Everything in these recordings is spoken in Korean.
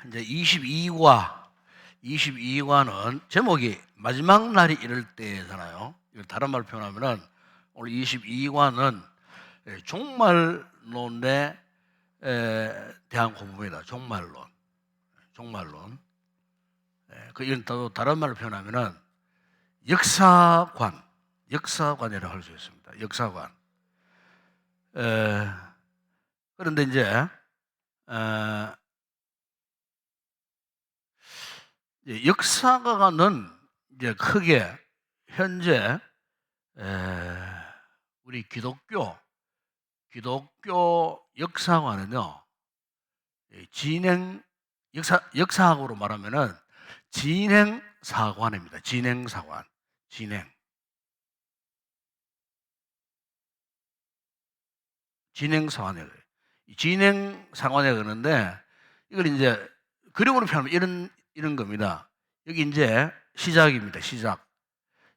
이제 22과는 제목이 마지막 날이 이럴 때잖아요. 이걸 다른 말로 표현하면은 오늘 22과는 종말론에 대한 공부입니다. 종말론. 이건 또 다른 말로 표현하면은 역사관이라고 할 수 있습니다. 역사관. 그런데 이제 역사가는 이제 크게 현재 우리 기독교 역사관은요, 역사학으로 말하면은 진행사관입니다. 진행사관이에요. 진행사관이라고 그러는데, 이걸 이제 그림으로 표현하면 이런 겁니다. 여기 이제 시작입니다.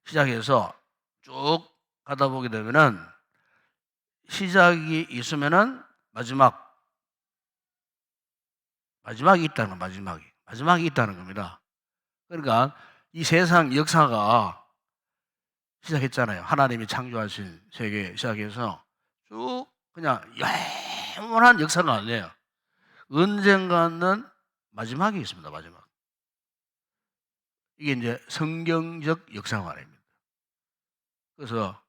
시작해서 쭉 가다 보게 되면은 시작이 있으면은 마지막이 있다는 마지막이 있다는 겁니다. 그러니까 이 세상 역사가 시작했잖아요. 하나님이 창조하신 세계 시작해서 쭉 그냥 영원한 역사가 아니에요. 언젠가는 마지막이 있습니다. 마지막. 이게 이제 성경적 역사관입니다. 그래서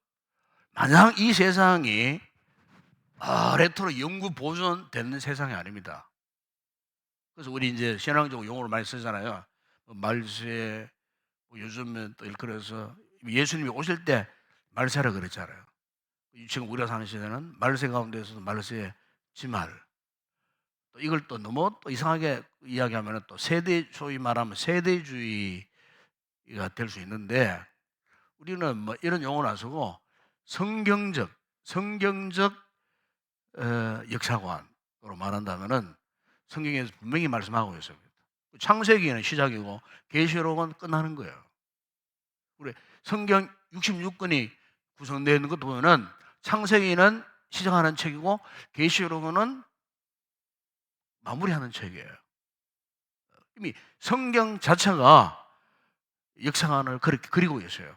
만약 이 세상이 오래도록 영구 보존되는 세상이 아닙니다. 그래서 우리 이제 신앙적 용어를 많이 쓰잖아요. 말세, 요즘은 또 일컬어서 예수님이 오실 때 말세라 그랬잖아요. 지금 우리가 사는 시대는 말세 가운데서도 말세의 지말. 또 이걸 또 너무 또 이상하게 이야기하면 또 소위 말하면 세대주의가 될 수 있는데, 우리는 뭐 이런 용어를 안 쓰고 성경적 역사관으로 말한다면은 성경에서 분명히 말씀하고 있습니다. 창세기는 시작이고 계시록은 끝나는 거예요. 우리 성경 66권이 구성되어 있는 것도 보면은 창세기는 시작하는 책이고 계시록은 마무리하는 책이에요. 이미 성경 자체가 역사관을 그렇게 그리고 있어요.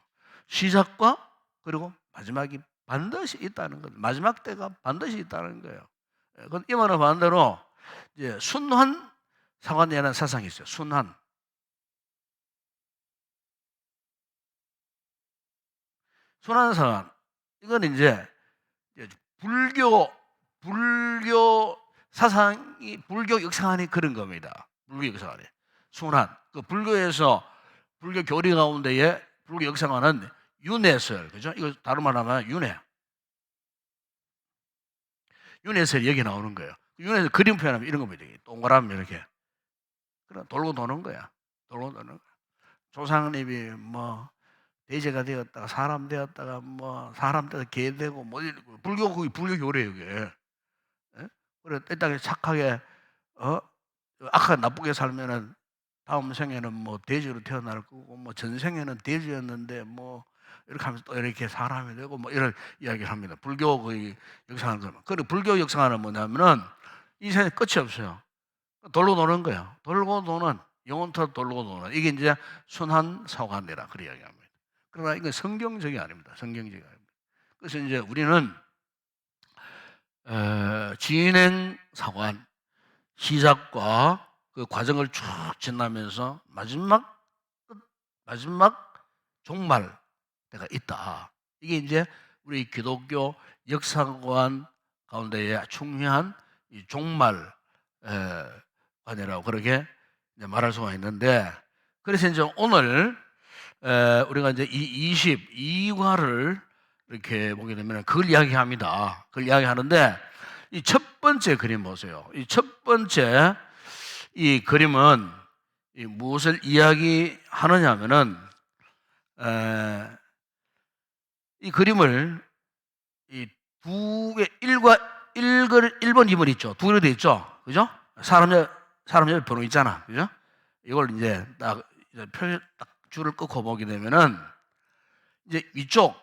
시작과 그리고 마지막이 반드시 있다는 거죠. 마지막 때가 반드시 있다는 거예요. 그건 이 말은 반대로 이제 순환 사관이라는 사상이 있어요. 순환 사관. 이건 이제 불교 사상이, 불교 역사관이 그런 겁니다. 불교 역사관이 순환. 그 불교 교리 가운데에 불교 역사관은 윤회설, 그죠? 이거 다른 말하면 윤회설이 여기 나오는 거예요. 윤회설 그림 표현하면 이런 겁니다. 동그라미 이렇게. 그럼 돌고 도는 거야. 돌고 도는 거야. 조상님이 뭐 대제가 되었다가 사람 되었다가 뭐 사람 되어서 개 되고 뭐 불교 교래예요, 이게. 그래 이 땅에 착하게 악하게 나쁘게 살면은 다음 생에는 뭐 돼지로 태어날 거고, 뭐 전생에는 돼지였는데 뭐 이렇게 하면서 또 이렇게 사람이 되고 뭐 이런 이야기를 합니다. 불교 역사하는. 그리고 불교 역사는 뭐냐면은 이 세상에 끝이 없어요. 돌고 도는 거예요. 돌고 도는, 영원토록 돌고 도는, 이게 이제 순환 사관이라 그렇게 이야기합니다. 그러나 이건 성경적이 아닙니다. 성경적이 아닙니다. 그래서 이제 우리는 진행 사관, 시작과 그 과정을 쭉 지나면서 마지막 종말 때가 있다. 이게 이제 우리 기독교 역사관 가운데의 중요한 이 종말 관이라고 그렇게 이제 말할 수가 있는데, 그래서 이제 오늘 우리가 이제 이 22과를 이렇게 보게 되면 그걸 이야기합니다. 그걸 이야기하는데, 이 첫 번째 그림 보세요. 이 첫 번째 이 그림은 무엇을 이야기하느냐 하면은, 이 그림을 이 두 개, 1번, 2번 있죠. 두 개로 되어 있죠. 그죠? 사람 옆에 번호 있잖아. 그죠? 이걸 이제 딱 줄을 끊고 보게 되면은, 이제 위쪽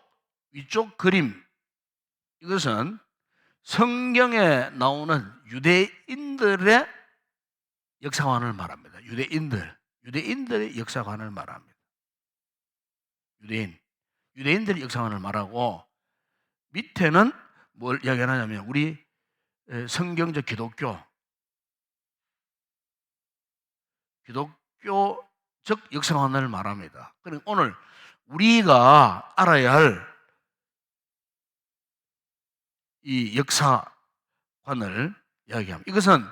그림, 이것은 성경에 나오는 유대인들의 역사관을 말합니다. 유대인들의 역사관을 말합니다. 유대인들의 역사관을 말하고 밑에는 뭘 이야기하냐면 우리 성경적 기독교적 역사관을 말합니다. 그러니까 오늘 우리가 알아야 할 이 역사관을 이야기합니다. 이것은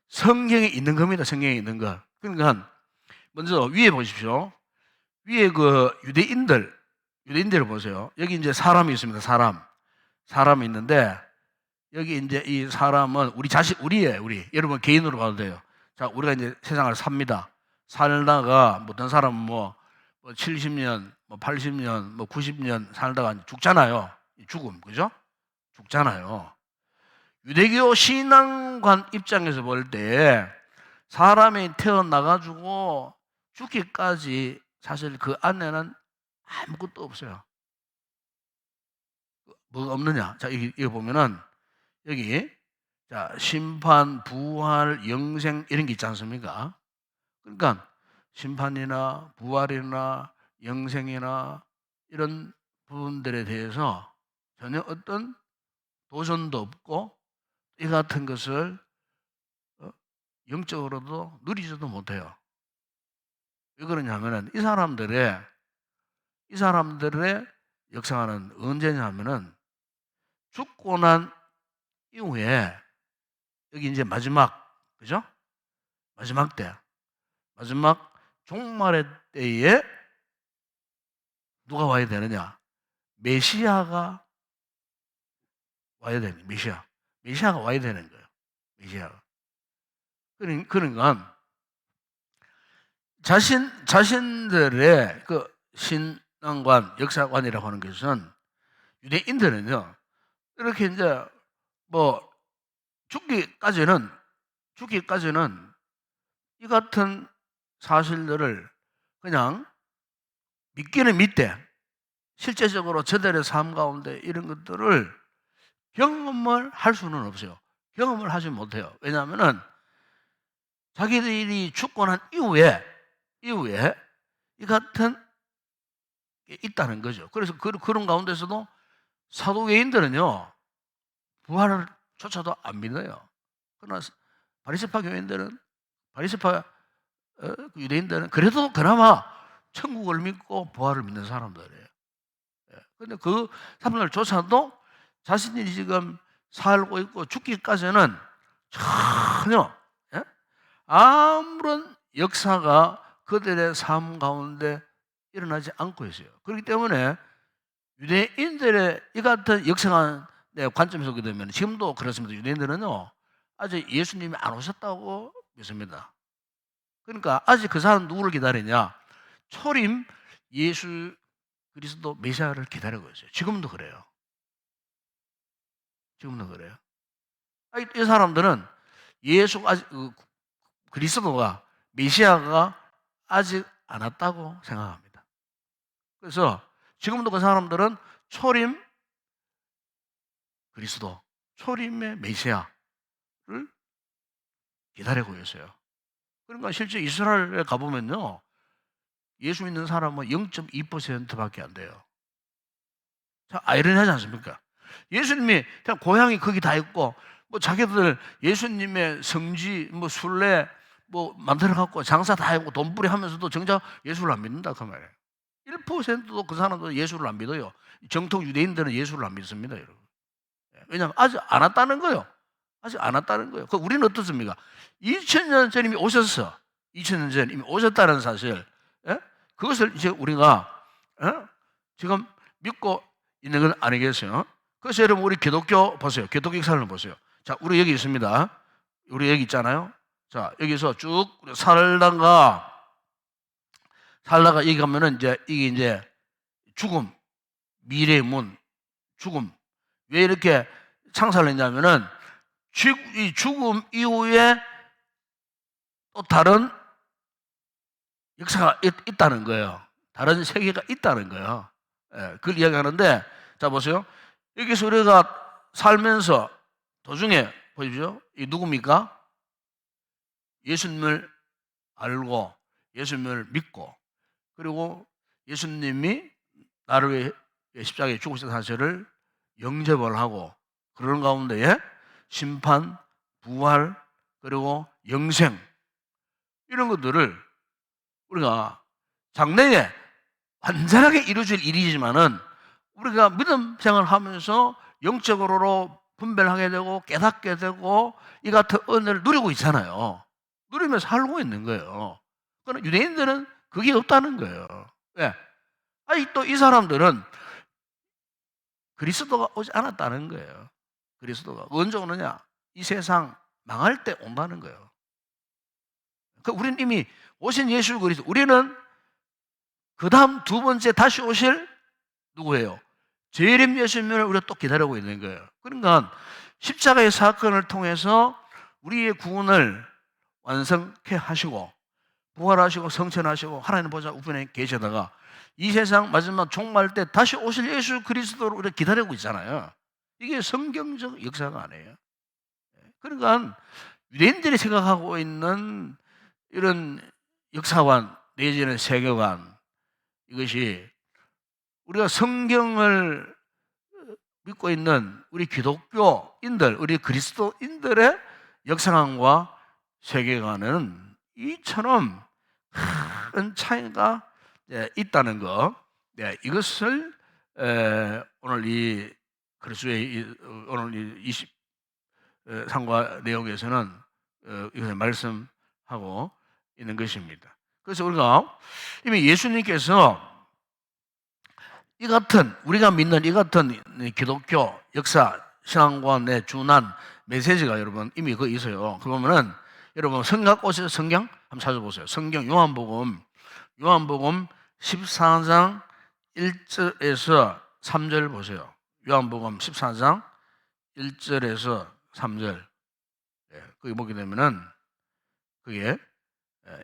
성경에 있는 겁니다. 성경에 있는 것. 그러니까 먼저 위에 보십시오. 위에 그 유대인들을 보세요. 여기 이제 사람이 있습니다. 사람이 있는데 여기 이제 이 사람은 우리예요. 여러분 개인으로 봐도 돼요. 자, 우리가 이제 세상을 삽니다. 살다가 어떤 사람은 뭐 70년, 뭐 80년, 뭐 90년 살다가 죽잖아요. 죽음, 그죠? 죽잖아요. 유대교 신앙관 입장에서 볼 때 사람이 태어나가지고 죽기까지 사실 그 안에는 아무것도 없어요. 뭐가 없느냐? 자, 여기 보면은 여기 자, 심판, 부활, 영생 이런 게 있지 않습니까? 그러니까 심판이나 부활이나 영생이나 이런 부분들에 대해서 전혀 어떤 도전도 없고 이 같은 것을 영적으로도 누리지도 못해요. 왜 그러냐면은 이 사람들의 역사는 언제냐면은 죽고 난 이후에 여기 이제 그죠? 마지막 종말의 때에 누가 와야 되느냐? 메시아가 와야 되는 거예요. 메시아가 와야 되는 거예요. 메시아가. 그러니까 자신들의 그 신앙관, 역사관이라고 하는 것은 유대인들은요, 이렇게 이제 뭐 죽기까지는 이 같은 사실들을 그냥 믿기는 믿되 실제적으로 저들의 삶 가운데 이런 것들을 경험을 할 수는 없어요. 경험을 하지 못해요. 왜냐하면은 자기들이 죽고 난 이후에 이 같은 게 있다는 거죠. 그래서 그런 가운데서도 사도개인들은요 부활을 조차도 안 믿어요. 그러나 바리새파 교인들은 유대인들은 그래도 그나마 천국을 믿고 부활을 믿는 사람들이에요. 그런데 그 사람들조차도 자신이 지금 살고 있고 죽기까지는 전혀 아무런 역사가 그들의 삶 가운데 일어나지 않고 있어요. 그렇기 때문에 유대인들의 이 같은 역사관의 관점에서 보게 되면 지금도 그렇습니다. 유대인들은요 아직 예수님이 안 오셨다고 믿습니다. 그러니까 아직 그 사람 누구를 기다리냐? 초림 예수 그리스도 메시아를 기다리고 있어요. 지금도 그래요. 이 사람들은 아직 그리스도가 메시아가 아직 안 왔다고 생각합니다. 그래서 지금도 그 사람들은 초림 그리스도, 초림의 메시아를 기다리고 있어요. 그러니까 실제 이스라엘에 가보면요, 예수 믿는 사람은 0.2%밖에 안 돼요. 자, 아이러니하지 않습니까? 예수님이 그냥 고향이 거기 다 있고, 뭐 자기들 예수님의 성지, 뭐 순례, 뭐 만들어갖고 장사 다 하고 돈벌이 하면서도 정작 예수를 안 믿는다 그 말이에요. 1%도 그 사람도 예수를 안 믿어요. 정통 유대인들은 예수를 안 믿습니다, 여러분. 왜냐하면 아직 안 왔다는 거예요. 그 우리는 어떻습니까? 2000년 전 이미 오셨어. 2000년 전 이미 오셨다는 사실. 그것을 이제 우리가 지금 믿고 있는 건 아니겠어요? 그래서 여러분 우리 기독교 보세요. 기독교 역사를 보세요. 자, 우리 여기 있습니다. 우리 여기 있잖아요. 자, 여기서 쭉 살다가 여기 가면은 이게 이제 죽음, 미래의 문, 죽음. 왜 이렇게 창설을 했냐면은 이 죽음 이후에 또 다른 역사가 있다는 거예요. 다른 세계가 있다는 거예요. 그걸 이야기하는데, 자, 보세요. 여기서 우리가 살면서 도중에, 보십시오. 이 누굽니까? 예수님을 알고 예수님을 믿고 그리고 예수님이 나를 위해 십자가에 죽으신 사실을 영접을 하고 그런 가운데에 심판, 부활, 그리고 영생 이런 것들을 우리가 장래에 완전하게 이루어질 일이지만은 우리가 믿음 생활을 하면서 영적으로 분별하게 되고 깨닫게 되고 이 같은 은혜를 누리고 있잖아요. 누리면서 살고 있는 거예요. 그러나 유대인들은 그게 없다는 거예요. 왜? 아니 또 이 사람들은 그리스도가 오지 않았다는 거예요. 그리스도가 언제 오느냐? 이 세상 망할 때 온다는 거예요. 우리는 이미 오신 예수 그리스도, 우리는 그 다음 두 번째 다시 오실 누구예요? 재림 예수님을 우리가 또 기다리고 있는 거예요. 그러니까 십자가의 사건을 통해서 우리의 구원을 완성케 하시고 부활하시고 성천하시고 하나님 보좌 우편에 계시다가 이 세상 마지막 종말 때 다시 오실 예수 그리스도를 우리가 기다리고 있잖아요. 이게 성경적 역사가 아니에요. 그러니까 유대인들이 생각하고 있는 이런 역사관 내지는 세계관 이것이 우리가 성경을 믿고 있는 우리 기독교인들, 우리 그리스도인들의 역사관과 세계관은 이처럼 큰 차이가 있다는 것, 이것을 오늘 이 그리스도의 오늘 이 23과 내용에서는 이것을 말씀하고 있는 것입니다. 그래서 우리가 이미 예수님께서 이 같은 우리가 믿는 이 같은 기독교 역사 신앙관에 준한 메시지가 여러분 이미 거기 있어요. 그 보면은 여러분 성경 갖고 오세요. 성경 한번 찾아보세요. 성경 요한복음 14장 1절에서 3절 보세요. 요한복음 14장 1절에서 3절. 거기 보게 되면은 그게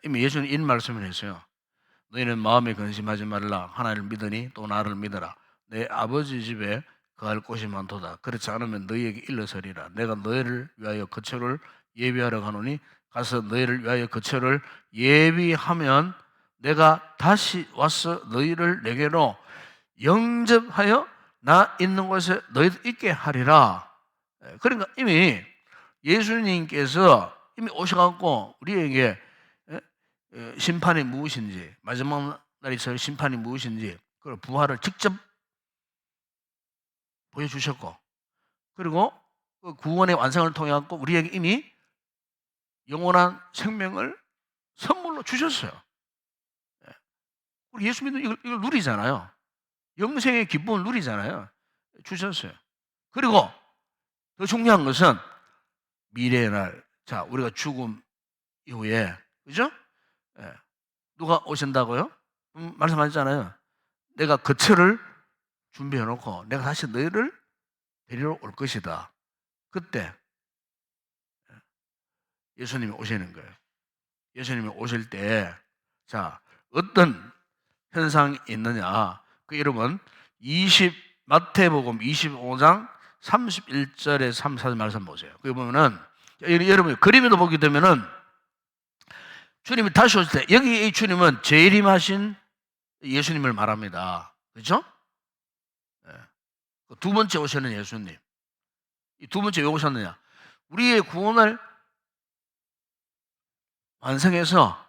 이미 예수님 이 말씀을 했어요. 너희는 마음에 근심하지 말라. 하나님을 믿으니 또 나를 믿어라. 내 아버지 집에 거할 곳이 많도다. 그렇지 않으면 너희에게 일러서리라. 내가 너희를 위하여 거처를 예비하러 가노니 가서 너희를 위하여 거처를 예비하면 내가 다시 와서 너희를 내게로 영접하여 나 있는 곳에 너희도 있게 하리라. 그러니까 이미 예수님께서 이미 오셔갖고 우리에게 심판이 무엇인지, 마지막 날이 있을 심판이 무엇인지, 그리고 부활을 직접 보여주셨고, 그리고 그 구원의 완성을 통해 갖고 우리에게 이미 영원한 생명을 선물로 주셨어요. 우리 예수 믿는 이걸 누리잖아요. 영생의 기쁨을 누리잖아요. 주셨어요. 그리고 더 중요한 것은 미래의 날, 자 우리가 죽음 이후에, 그죠? 누가 오신다고요? 말씀하셨잖아요. 내가 거처를 준비해 놓고 내가 다시 너희를 데리러 올 것이다. 그때 예수님이 오시는 거예요. 예수님이 오실 때, 자, 어떤 현상이 있느냐. 그 여러분, 마태복음 25장 31절에 3, 4절 말씀 보세요. 거기 보면은, 여러분, 그림에도 보게 되면은, 주님이 다시 오실 때, 여기 이 주님은 재림하신 예수님을 말합니다. 그렇죠? 두 번째 오시는 예수님. 이 두 번째 왜 오셨느냐? 우리의 구원을 완성해서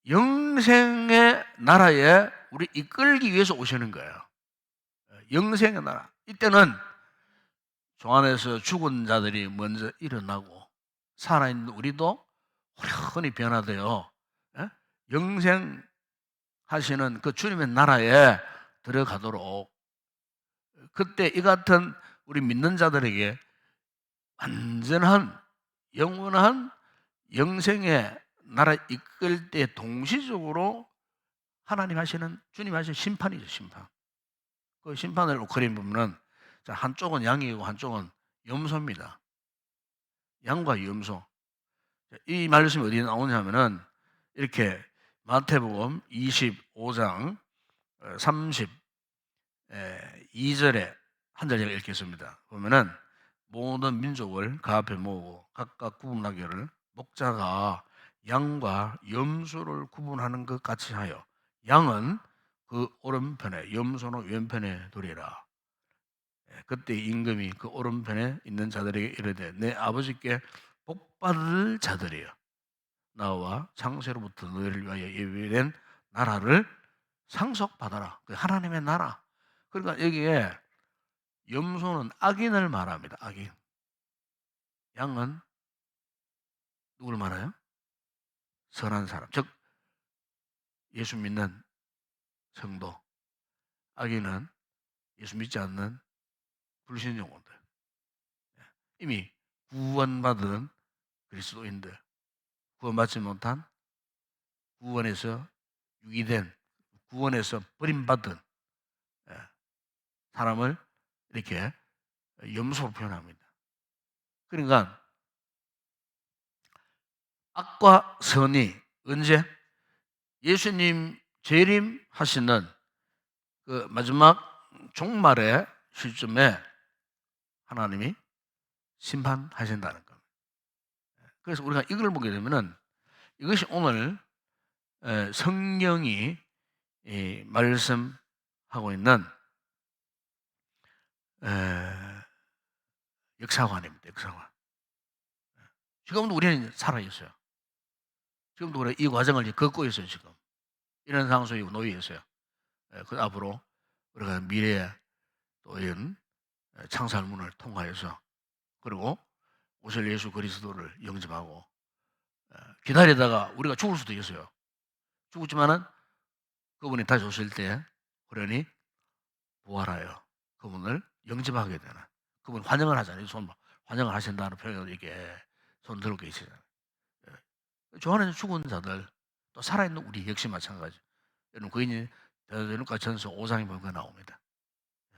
영생의 나라에 우리 이끌기 위해서 오시는 거예요. 영생의 나라. 이때는 종 안에서 죽은 자들이 먼저 일어나고 살아있는 우리도 호련히 변화되어 영생하시는 그 주님의 나라에 들어가도록, 그때 이 같은 우리 믿는 자들에게 완전한 영원한 영생의 나라 이끌 때 동시적으로 하나님 하시는, 주님 하시는 심판이죠, 심판. 그 심판을 그림 보면은 한쪽은 양이고 한쪽은 염소입니다. 양과 염소. 이 말씀이 어디에 나오냐면은 이렇게 마태복음 25장 32절에 한 절 제가 읽겠습니다. 보면은 모든 민족을 그 앞에 모으고 각각 구분하기를 목자가 양과 염소를 구분하는 것 같이 하여 양은 그 오른편에 염소는 왼편에 두리라. 그때 임금이 그 오른편에 있는 자들에게 이르되 내 아버지께 복받을 자들이여 나와 창세로부터 너희를 위하여 예비된 나라를 상속받아라. 그 하나님의 나라. 그러니까 여기에 염소는 악인을 말합니다. 악인. 양은 누구를 말해요? 선한 사람. 즉 예수 믿는 성도. 악인은 예수 믿지 않는 불신용어들. 이미 구원받은 그리스도인들. 구원받지 못한 구원에서 유기된 구원에서 버림받은 사람을 이렇게 염소로 표현합니다. 그러니까 악과 선이 언제 예수님 재림하시는 그 마지막 종말의 시점에 하나님이 심판하신다는 겁니다. 그래서 우리가 이걸 보게 되면은 이것이 오늘 성경이 말씀하고 있는 역사관입니다. 역사관. 지금도 우리는 살아 있어요. 지금도 우리 이 과정을 걷고 있어요. 지금 이런 상황 속에 놓여 있어요. 그 앞으로 우리가 미래에 또 이런 창살문을 통하여서 그리고 오실 예수 그리스도를 영접하고 기다리다가 우리가 죽을 수도 있어요. 죽었지만은 그분이 다시 오실 때 그러니 부활하여 그분을 영접하게 되는 그분 환영을 하잖아요. 손 환영을 하신다는 표현을 이렇게 손 들고 계시잖아요. 조한에서 죽은 자들 또 살아있는 우리 역시 마찬가지. 여러분 거인이 데살로니가 전서 5장에 보면 나옵니다.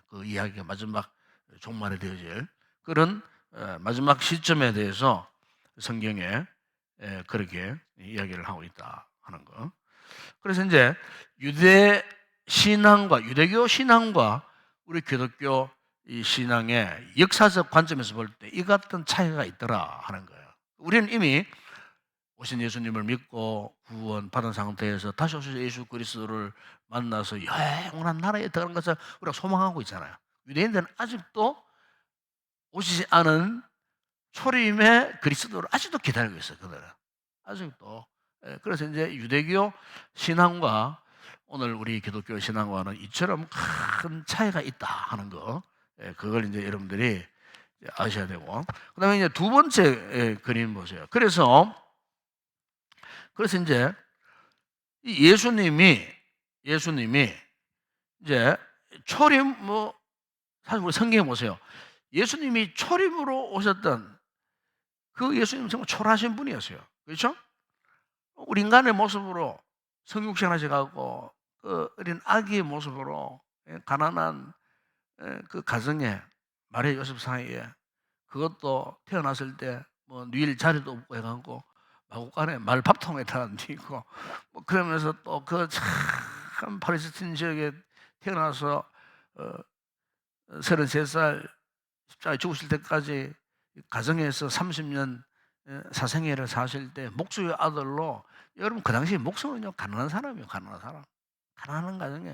그 이야기가 마지막 종말에 되어질 그런 마지막 시점에 대해서 성경에 그렇게 이야기를 하고 있다 하는 거. 그래서 이제 유대 신앙과 유대교 신앙과 우리 기독교 이 신앙의 역사적 관점에서 볼 때 이 같은 차이가 있더라 하는 거예요. 우리는 이미 오신 예수님을 믿고 구원 받은 상태에서 다시 오실 예수 그리스도를 만나서 영원한 나라에 들어가는 것을 우리가 소망하고 있잖아요. 유대인들은 아직도 오시지 않은 초림의 그리스도를 아직도 기다리고 있어요. 그들은 아직도. 그래서 이제 유대교 신앙과 오늘 우리 기독교 신앙과는 이처럼 큰 차이가 있다 하는 거. 그걸 이제 여러분들이 아셔야 되고. 그다음에 이제 두 번째 그림 보세요. 그래서 이제 예수님이 이제 초림 사실 우리 성경에 보세요. 예수님이 초림으로 오셨던 그 예수님 정말 초라하신 분이었어요. 그렇죠? 우리 인간의 모습으로 성육신 하셔가고 그 어린 아기의 모습으로 가난한 그 가정에 마리아 요셉 사이에 그것도 태어났을 때 뭐 누일 자리도 없고 해가지고 마구간에 말밥통에다 뉘고 뭐 그러면서 또 그 참 팔레스틴 지역에 태어나서 33살 십자가에 죽으실 때까지 가정에서 30년 사생애를 사실 때 목수의 아들로 여러분 그 당시에 목수는요 가난한 사람이에요. 가난한 사람. 가난한 가정에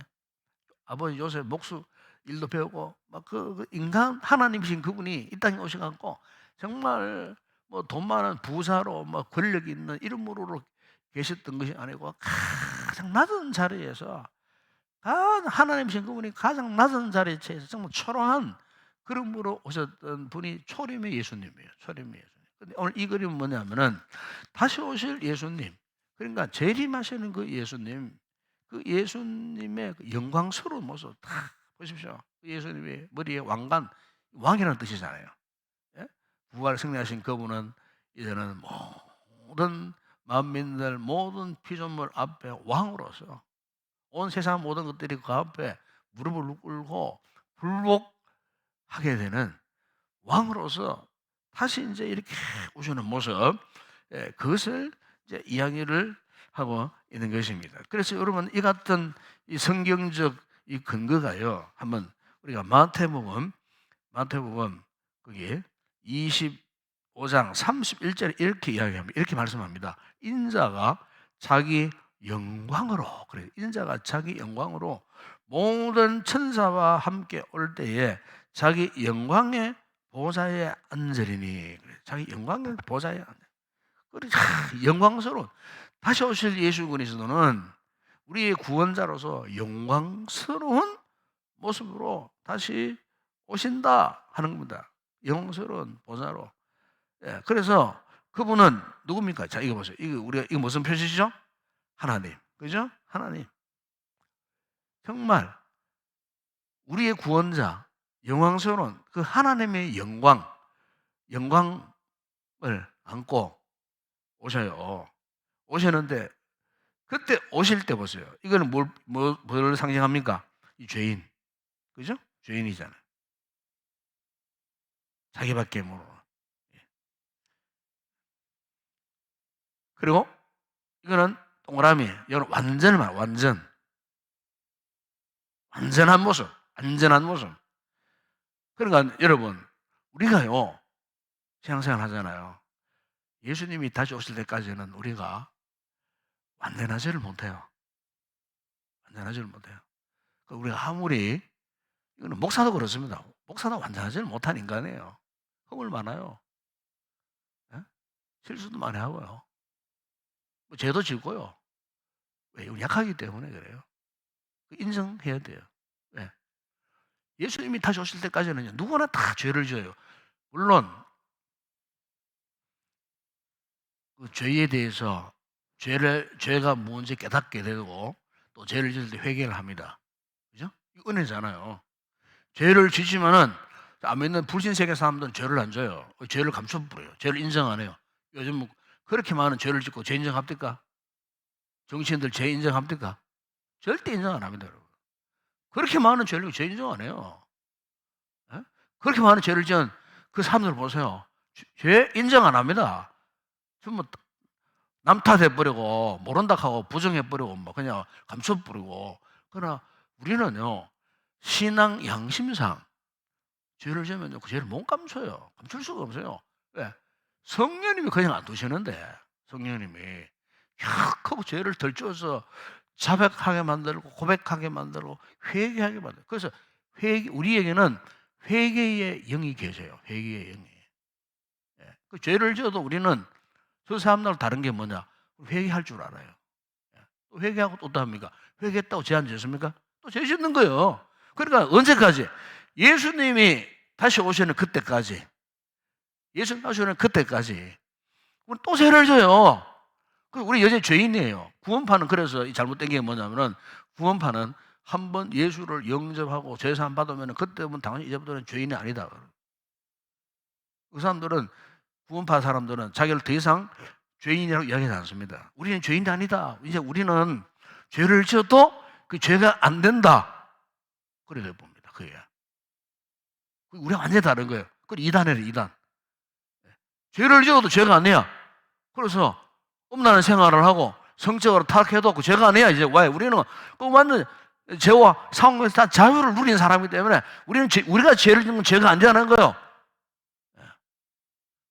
아버지 요셉 목수 일도 배우고 막 그 인간 하나님이신 그분이 이 땅에 오셔갖고 정말 뭐 돈 많은 부자로 막 권력 있는 이름으로 계셨던 것이 아니고 가장 낮은 자리에서 하나님이신 그분이 가장 낮은 자리에 처해서 정말 초라한 그림으로 오셨던 분이 초림의 예수님이에요. 초림의 예수님. 근데 오늘 이 그림은 뭐냐면은 다시 오실 예수님. 그러니까 재림하시는 그 예수님, 그 예수님의 그 영광스러운 모습 다 보십시오. 예수님의 머리에 왕관, 왕이라는 뜻이잖아요. 예? 부활 승리하신 그분은 이제는 모든 만민들, 모든 피조물 앞에 왕으로서 온 세상 모든 것들이 그 앞에 무릎을 꿇고 굴복하게 되는 왕으로서 다시 이제 이렇게 오시는 모습, 그것을 이제 이야기를 하고 있는 것입니다. 그래서 여러분 이 같은 이 성경적 이 근거가요. 한번 우리가 마태복음 거기 5장 31절에 이렇게 이야기합니다. 이렇게 말씀합니다. 인자가 자기 영광으로, 그래, 인자가 자기 영광으로 모든 천사와 함께 올 때에 자기 영광의 보좌에 앉으리니, 그래, 자기 영광의 보좌에 앉으리니. 그래, 영광스러운, 다시 오실 예수 그리스도는 우리의 구원자로서 영광스러운 모습으로 다시 오신다 하는 겁니다. 영광스러운 보좌로. 예, 그래서 그분은 누굽니까? 자, 이거 보세요. 이거 무슨 표시죠? 하나님. 그죠? 하나님. 정말 우리의 구원자, 영광스러운 그 하나님의 영광을 안고 오셔요. 오셨는데 그때 오실 때 보세요. 이거는 뭘 상징합니까? 이 죄인. 그죠? 죄인이잖아요. 자기밖에 모르는. 그리고 이거는 동그라미, 이거는 완전한 모습, 안전한 모습. 그러니까 여러분, 우리가요, 신앙생활 하잖아요. 예수님이 다시 오실 때까지는 우리가 완전하지를 못해요. 완전하지를 못해요. 우리가 아무리, 이거는 목사도 그렇습니다. 목사도 완전하지를 못한 인간이에요. 허물 많아요. 예? 실수도 많이 하고요. 죄도 짓고요. 왜? 약하기 때문에 그래요. 인정해야 돼요. 왜? 예수님이 다시 오실 때까지는 누구나 다 죄를 져요. 물론 그 죄에 대해서 죄가 뭔지 깨닫게 되고 또 죄를 지을 때 회개를 합니다. 그죠? 은혜잖아요. 죄를 지지면은 안 믿는 불신세계 사람들은 죄를 안 져요. 죄를 감춰버려요. 죄를 인정 안 해요. 요즘 뭐 그렇게 많은 죄를 짓고 죄 인정합니까? 정치인들 죄 인정합니까? 절대 인정 안 합니다, 여러분. 그렇게 많은 죄를 죄 인정 안 해요. 에? 그렇게 많은 죄를 지은 그 사람들 보세요. 죄 인정 안 합니다. 전부 남 탓해버리고 모른다 하고 부정해버리고 뭐 그냥 감춰버리고. 그러나 우리는요, 신앙 양심상 죄를 지으면 그 죄를 못 감춰요. 감출 수가 없어요. 왜? 성령님이 그냥 안 두시는데, 성령님이 하고 죄를 덜줘서 자백하게 만들고 고백하게 만들고 회개하게 만들고. 그래서 우리에게는 회개의 영이 계세요. 회개의 영이. 예. 그 죄를 지어도 우리는 저 사람들하고 다른 게 뭐냐? 회개할 줄 알아요. 예. 또 회개하고 또 합니까? 회개했다고 죄 안 지었습니까? 또 죄 짓는 거예요. 그러니까 언제까지? 예수님이 다시 오시는 그때까지. 예수님 다시 오시는 그때까지. 우리 또 죄를 져요. 우리 여전히 죄인이에요. 구원파는 그래서 잘못된 게 뭐냐면은, 구원파는 한번 예수를 영접하고 죄사함 받으면 그때부터 당연히 이제부터는 죄인이 아니다. 그 사람들은, 구원파 사람들은 자기를 더 이상 죄인이라고 이야기하지 않습니다. 우리는 죄인이 아니다. 이제 우리는 죄를 지어도 그 죄가 안 된다. 그래 봅니다. 그게. 우리가 완전히 다른 거예요. 그건 이단이에요, 이단. 죄를 지어도 죄가 아니야. 그래서 음란한 생활을 하고 성적으로 타락해도 그 죄가 아니야. 이제 왜? 우리는 그 완전 죄와 상황에서 다 자유를 누린 사람이기 때문에 우리가 죄를 지으면 죄가 안 되는 거예요.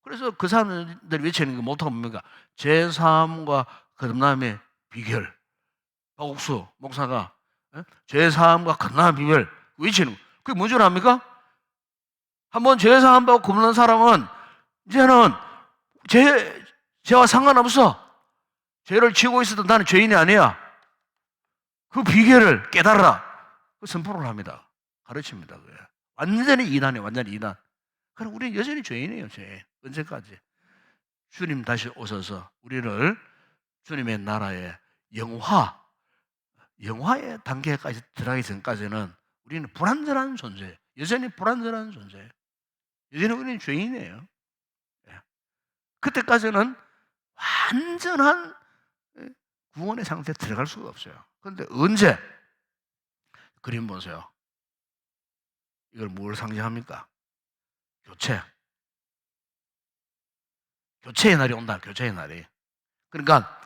그래서 그 사람들이 외치는 게 뭐라고 뭡니까? 죄사함과 거듭남의 비결. 박옥수 목사가 죄사함과 거듭남의 비결 외치는 거. 그게 뭔 줄 압니까? 한번 죄사함 받고 거듭난 사람은 이제는 죄와 상관없어. 죄를 지고 있어도 나는 죄인이 아니야. 그 비결을 깨달아라. 그 선포를 합니다. 가르칩니다. 그게. 완전히 이단이에요. 완전히 이단. 그럼 우리는 여전히 죄인이에요. 죄인. 언제까지? 주님 다시 오셔서 우리를 주님의 나라의 영화의 단계까지 들어가기 전까지는 우리는 불완전한 존재. 여전히 불완전한 존재. 여전히 우리는 죄인이에요. 그때까지는 완전한 구원의 상태에 들어갈 수가 없어요. 그런데 언제? 그림 보세요. 이걸 뭘 상징합니까? 교체의 날이 온다. 교체의 날이. 그러니까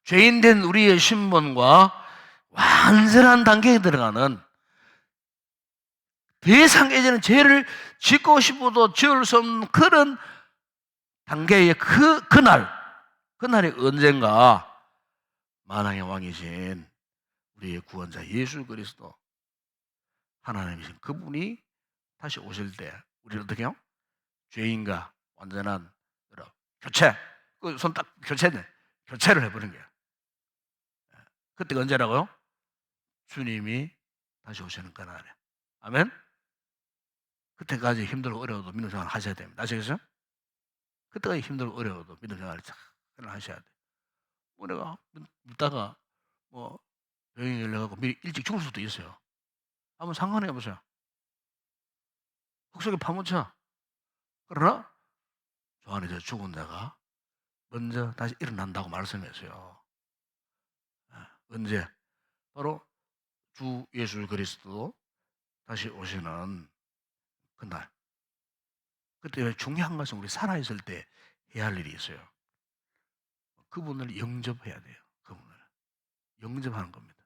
죄인된 우리의 신분과 완전한 단계에 들어가는, 더 이상 이제는 죄를 짓고 싶어도 지을 수 없는 그런 단계의 그날이 언젠가 만왕의 왕이신 우리의 구원자 예수 그리스도 하나님이신 그분이 다시 오실 때 우리는 어떻게 해요? 죄인과 완전한 교체, 그 손 딱 교체를 해버린 거예요. 그때가 언제라고요? 주님이 다시 오시는 그날에. 아멘? 그때까지 힘들고 어려워도 믿음 생활 하셔야 됩니다. 아시겠어요? 그때까지 힘들고 어려워도 믿음 생활을 잘 하셔야 돼요. 뭐 내가 믿다가 뭐 병이 걸려갖고 미리 일찍 죽을 수도 있어요. 한번 상관해 보세요. 흙 속에 파묻혀. 그러나 저 안에서 죽은 자가 먼저 다시 일어난다고 말씀했어요. 언제? 바로 주 예수 그리스도 다시 오시는 그날. 그때 중요한 것은 우리 살아있을 때 해야 할 일이 있어요. 그분을 영접해야 돼요. 그분을 영접하는 겁니다.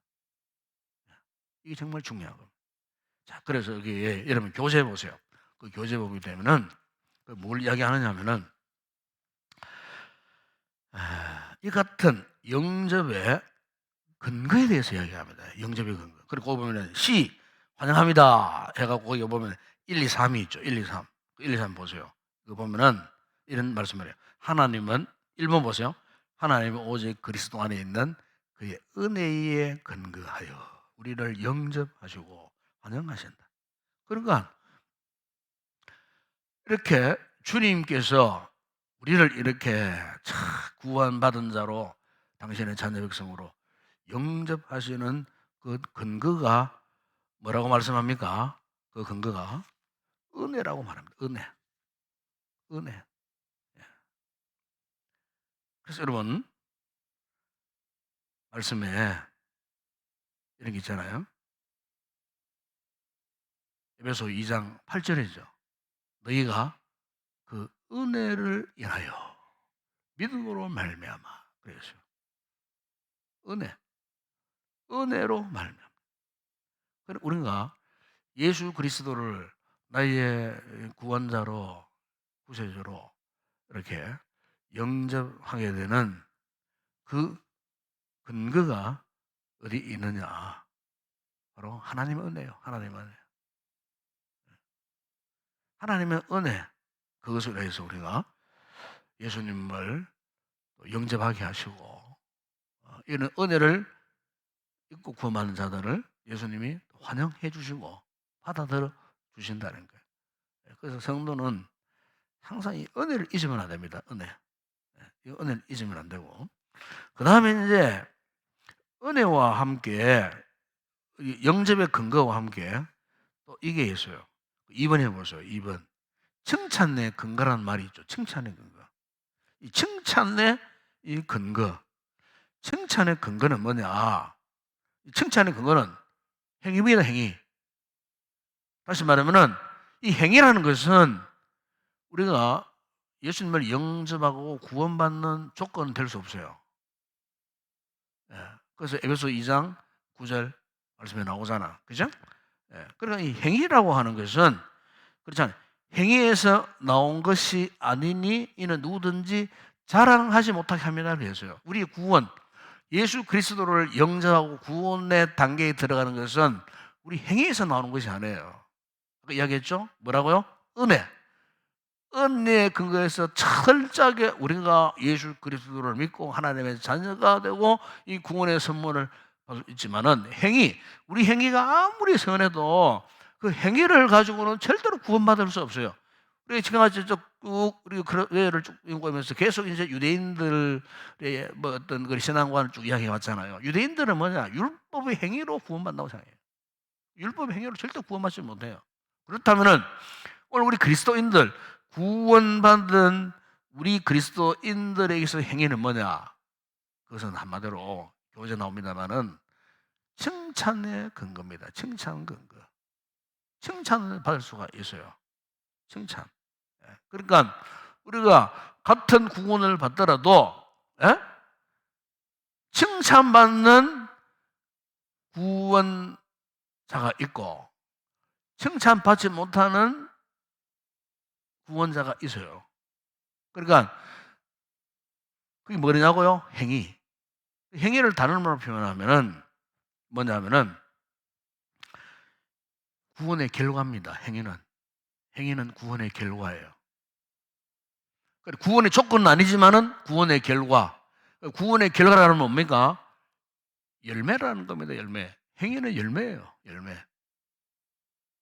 이게 정말 중요한 겁니다. 자, 그래서 여기 여러분 교재 보세요. 그 교재 보게 되면은 뭘 이야기하느냐면은 이 같은 영접의 근거에 대해서 이야기합니다. 영접의 근거. 그리고 거기 보면은 환영합니다 해갖고 거기 보면 1, 2, 3이 있죠. 1, 2, 3. 1, 2, 3 보세요. 그거 보면은 이런 말씀을 해요. 하나님은 1번 보세요. 하나님은 오직 그리스도 안에 있는 그의 은혜에 근거하여 우리를 영접하시고 환영하신다. 그러니까 이렇게 주님께서 우리를 이렇게 구원받은 자로 당신의 자녀 백성으로 영접하시는 그 근거가 뭐라고 말씀합니까? 그 근거가 은혜라고 말합니다. 은혜. 그래서 여러분 말씀에 이런 게 있잖아요. 에베소 2장 8절이죠. 너희가 그 은혜를 인하여 믿음으로 말미암아 그랬어요. 은혜로 말미암아. 우리가 예수 그리스도를 나의 구원자로 구세주로 이렇게 영접하게 되는 그 근거가 어디 있느냐? 바로 하나님의 은혜예요. 하나님의 은혜. 그것을 위해서 우리가 예수님을 영접하게 하시고 이런 은혜를 입고 구원받는 자들을 예수님이 환영해 주시고 받아들여 주신다는 거예요. 그래서 성도는 항상 이 은혜를 잊으면 안 됩니다. 이 은혜를 잊으면 안 되고 그 다음에 이제 은혜와 함께 영접의 근거와 함께 또 이게 있어요. 2번 해보세요. 2번. 칭찬의 근거라는 말이 있죠. 칭찬의 근거. 이 칭찬의 이 근거. 칭찬의 근거는 뭐냐? 칭찬의 근거는 행위입니다. 행위. 다시 말하면은 이 행위라는 것은 우리가 예수님을 영접하고 구원받는 조건은 될 수 없어요. 그래서 에베소 2장 9절 말씀에 나오잖아. 그죠? 그러니까 이 행위라고 하는 것은 그렇잖아요. 행위에서 나온 것이 아니니 이는 누구든지 자랑하지 못하게 합니다. 그래서요. 우리의 구원, 예수 그리스도를 영접하고 구원의 단계에 들어가는 것은 우리 행위에서 나오는 것이 아니에요. 아까 이야기했죠? 뭐라고요? 은혜에 근거해서 철저하게 우리가 예수 그리스도를 믿고 하나님의 자녀가 되고 이 구원의 선물을 받을 수 있지만은 우리 행위가 아무리 선해도 그 행위를 가지고는 절대로 구원받을 수 없어요. 우리 지금까지 쭉 우리 예를 쭉 연구하면서 계속 이제 유대인들의 뭐 어떤 그 신앙관을 쭉 이야기해 왔잖아요. 유대인들은 뭐냐? 율법의 행위로 구원받는다고 생각해요. 율법의 행위로 절대 구원받지 못해요. 그렇다면은 오늘 우리 그리스도인들 구원받은 우리 그리스도인들에게서 행위는 뭐냐? 그것은 한마디로 교재 나옵니다만은 칭찬의 근거입니다. 칭찬 근거. 칭찬을 받을 수가 있어요. 칭찬. 그러니까 우리가 같은 구원을 받더라도 칭찬받는 구원자가 있고 칭찬받지 못하는 구원자가 있어요. 그러니까 그게 뭐냐고요? 행위. 행위를 다른 말로 표현하면은 뭐냐면은 구원의 결과입니다. 행위는 구원의 결과예요. 구원의 조건은 아니지만은 구원의 결과. 구원의 결과라는 뭡니까? 열매라는 겁니다. 열매. 행위는 열매예요. 열매.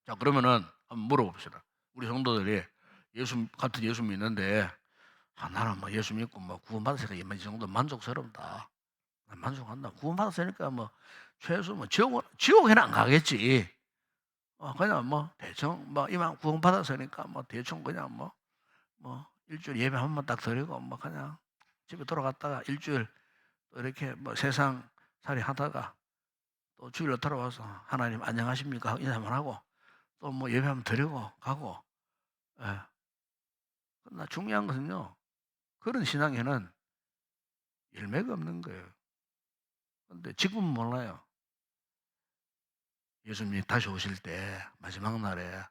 자, 그러면은 한번 물어봅시다. 우리 성도들이 같은 예수 믿는데, 나는 뭐 예수 믿고 뭐 구원받았으니까 이 정도 만족스럽다. 만족한다. 구원받았으니까 뭐 최소 뭐 지옥에는 안 가겠지. 그냥 뭐 대충 뭐 이만 구원받았으니까 뭐 대충 그냥 뭐 일주일 예배 한 번 딱 드리고 뭐 그냥 집에 돌아갔다가 일주일 또 이렇게 뭐 세상 살이 하다가 또 주일로 돌아와서 하나님 안녕하십니까 인사만 하고 또 뭐 예배 한번 드리고 가고. 예. 그러나 중요한 것은요, 그런 신앙에는 열매가 없는 거예요. 근데 지금은 몰라요. 예수님이 다시 오실 때 마지막 날에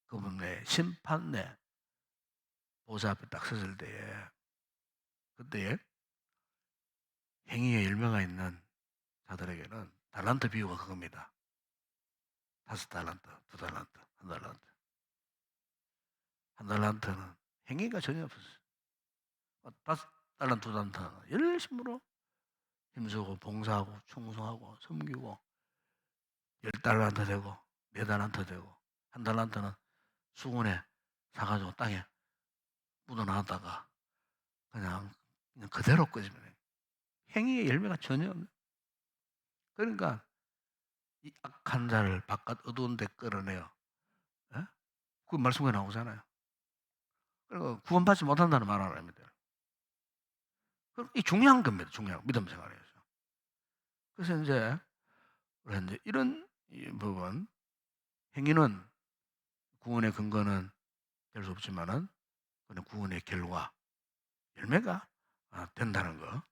그분의 심판대 보좌 앞에 딱 섰을 때에 그때에 행위의 열매가 있는 자들에게는 달란트 비유가 그겁니다. 5달란트, 2달란트, 1달란트. 1달란트는 행위가 전혀 없었어요. 5달란트, 2달란트는 열심으로 힘쓰고 봉사하고 충성하고 섬기고 10달란트 되고 4달란트 되고 1달란트는 수군에 사가지고 땅에 묻어놨다가 그냥 그대로 꺼지면 행위의 열매가 전혀 없는. 그러니까 이 악한 자를 바깥 어두운 데 끌어내요. 예? 그 말씀에 나오잖아요. 그리고 구원받지 못한다는 말 아닙니다. 이 중요한 겁니다. 중요한 믿음 생활에서. 그래서 이제 우리가 이제 이런 부분 행위는 구원의 근거는 될 수 없지만은 구원의 결과 열매가 된다는 거.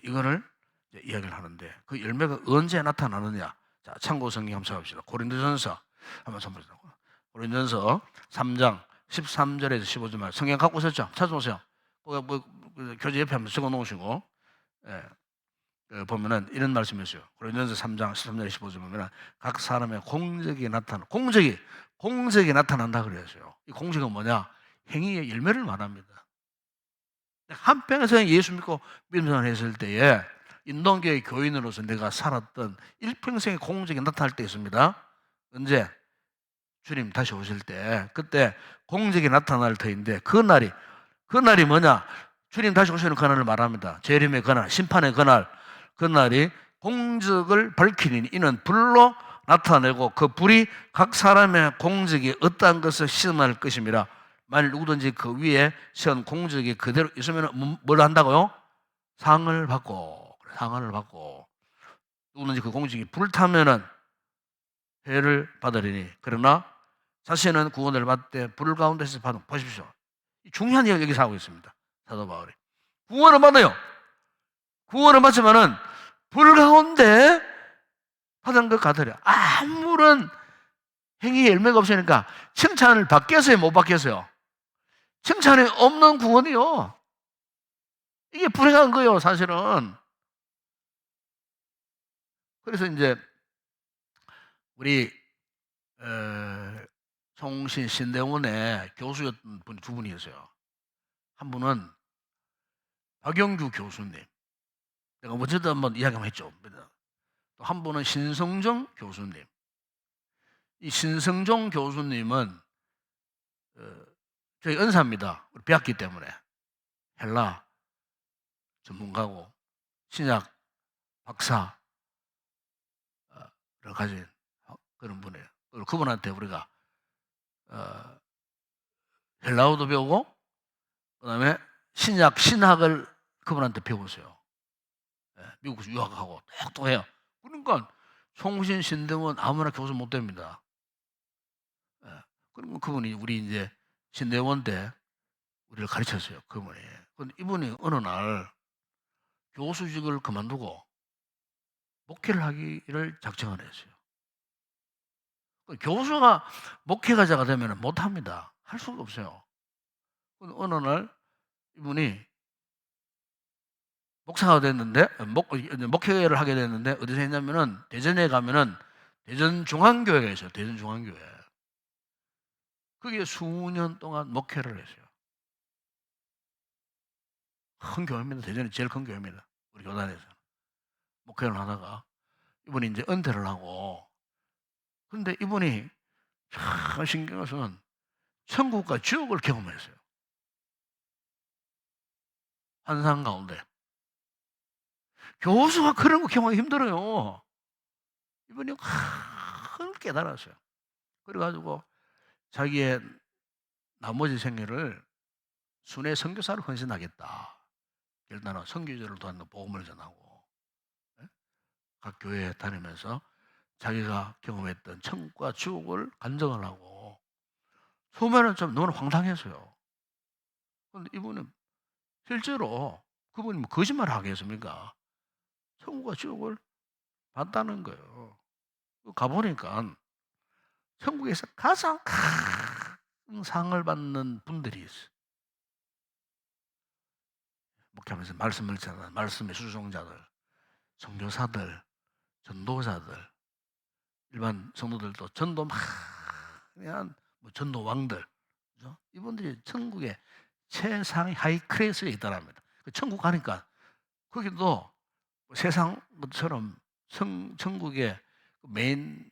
이거를 이제 이야기를 하는데 그 열매가 언제 나타나느냐? 자, 참고 성경 한번 찾아봅시다. 고린도전서 한번 찾아보시다. 고린도전서 3장 13절에서 15절 성경 갖고 오셨죠? 찾아보세요. 교재 옆에 한번 적어 놓으시고, 예, 보면은 이런 말씀이 있어요. 고린도전서 3장 13절 15절 보면은 각 사람의 공적이 나타난다 그랬어요. 이 공적은 뭐냐? 행위의 열매를 말합니다. 한평생 예수 믿고 믿음생활 했을 때에 인동교회 교인으로서 내가 살았던 일평생의 공적이 나타날 때 있습니다. 언제? 주님 다시 오실 때, 그때 공적이 나타날 터인데 그날이 뭐냐? 주님 다시 오시는 그날을 말합니다. 재림의 그날, 심판의 그날이 공적을 밝히니 이는 불로 나타내고 그 불이 각 사람의 공적이 어떠한 것을 시험할 것입니다. 만일 누구든지 그 위에 세운 공적이 그대로 있으면 뭘 한다고요? 상을 받고 누구든지 그 공적이 불타면은 해를 받으리니 그러나 자신은 구원을 받되 불 가운데서 받은. 보십시오. 중요한 이야기 여기서 하고 있습니다. 사도 바울이 구원을 받아요. 구원을 받지만은 불 가운데 받은 것 같으려. 아무런 행위의 열매가 없으니까 칭찬을 받겠어요, 못 받겠어요? 칭찬이 없는 구원이요. 이게 불행한 거예요, 사실은. 그래서 이제 우리 성신 신대원의 교수였던 분이 두 분이었어요. 한 분은 박영규 교수님, 내가 어제도 한번 이야기 한번 했죠. 또 한 분은 신성정 교수님. 이 신성정 교수님은 저희 은사입니다. 우리 배웠기 때문에. 헬라 전문가고 신약 박사를 가진 그런 분이에요. 그분한테 우리가 헬라어도 배우고 그다음에 신학을 그분한테 배웠어요. 미국에서 유학하고 똑똑해요. 그러니까 송신 신대원 아무나 교수 못 됩니다. 그리고 그분이 우리 이제 신대원 때 우리를 가르쳤어요. 그분이. 근데 이분이 어느 날 교수직을 그만두고 목회를 하기를 작정을 했어요. 교수가 목회가자가 되면 못합니다. 할 수가 없어요. 어느 날 이분이 목사가 됐는데 목회를 하게 됐는데 어디서 했냐면은 대전에 가면은 대전 중앙교회가 있어요. 대전 중앙교회. 거기에 수년 동안 목회를 했어요. 큰 교회입니다. 대전이 제일 큰 교회입니다. 우리 교단에서 목회를 하다가 이분이 이제 은퇴를 하고, 근데 이분이 참 신기한 것은 천국과 지옥을 경험했어요. 환상 가운데. 교수가 그런 거 경험하기 힘들어요. 이분이 큰 깨달았어요. 그래가지고 자기의 나머지 생애를 순회 선교사로 헌신하겠다. 일단은 선교제를 도하는 복음을 전하고, 예? 각 교회에 다니면서 자기가 경험했던 천국과 지옥을 간증을 하고, 처음에는 좀 너무 황당했어요. 그런데 이분은 실제로 그분이 뭐 거짓말을 하겠습니까? 천국과 지옥을 봤다는 거예요. 가보니까 천국에서 가장 큰 상을 받는 분들이 있어요. 목회하면서 말씀을 전하는 말씀의 수종자들, 선교사들, 전도자들, 일반 성도들도 전도 막 그냥 뭐 전도 왕들, 그죠? 이분들이 천국의 최상의 하이 클래스에 있다랍니다. 천국 가니까 거기도 세상 것처럼 천국의 메인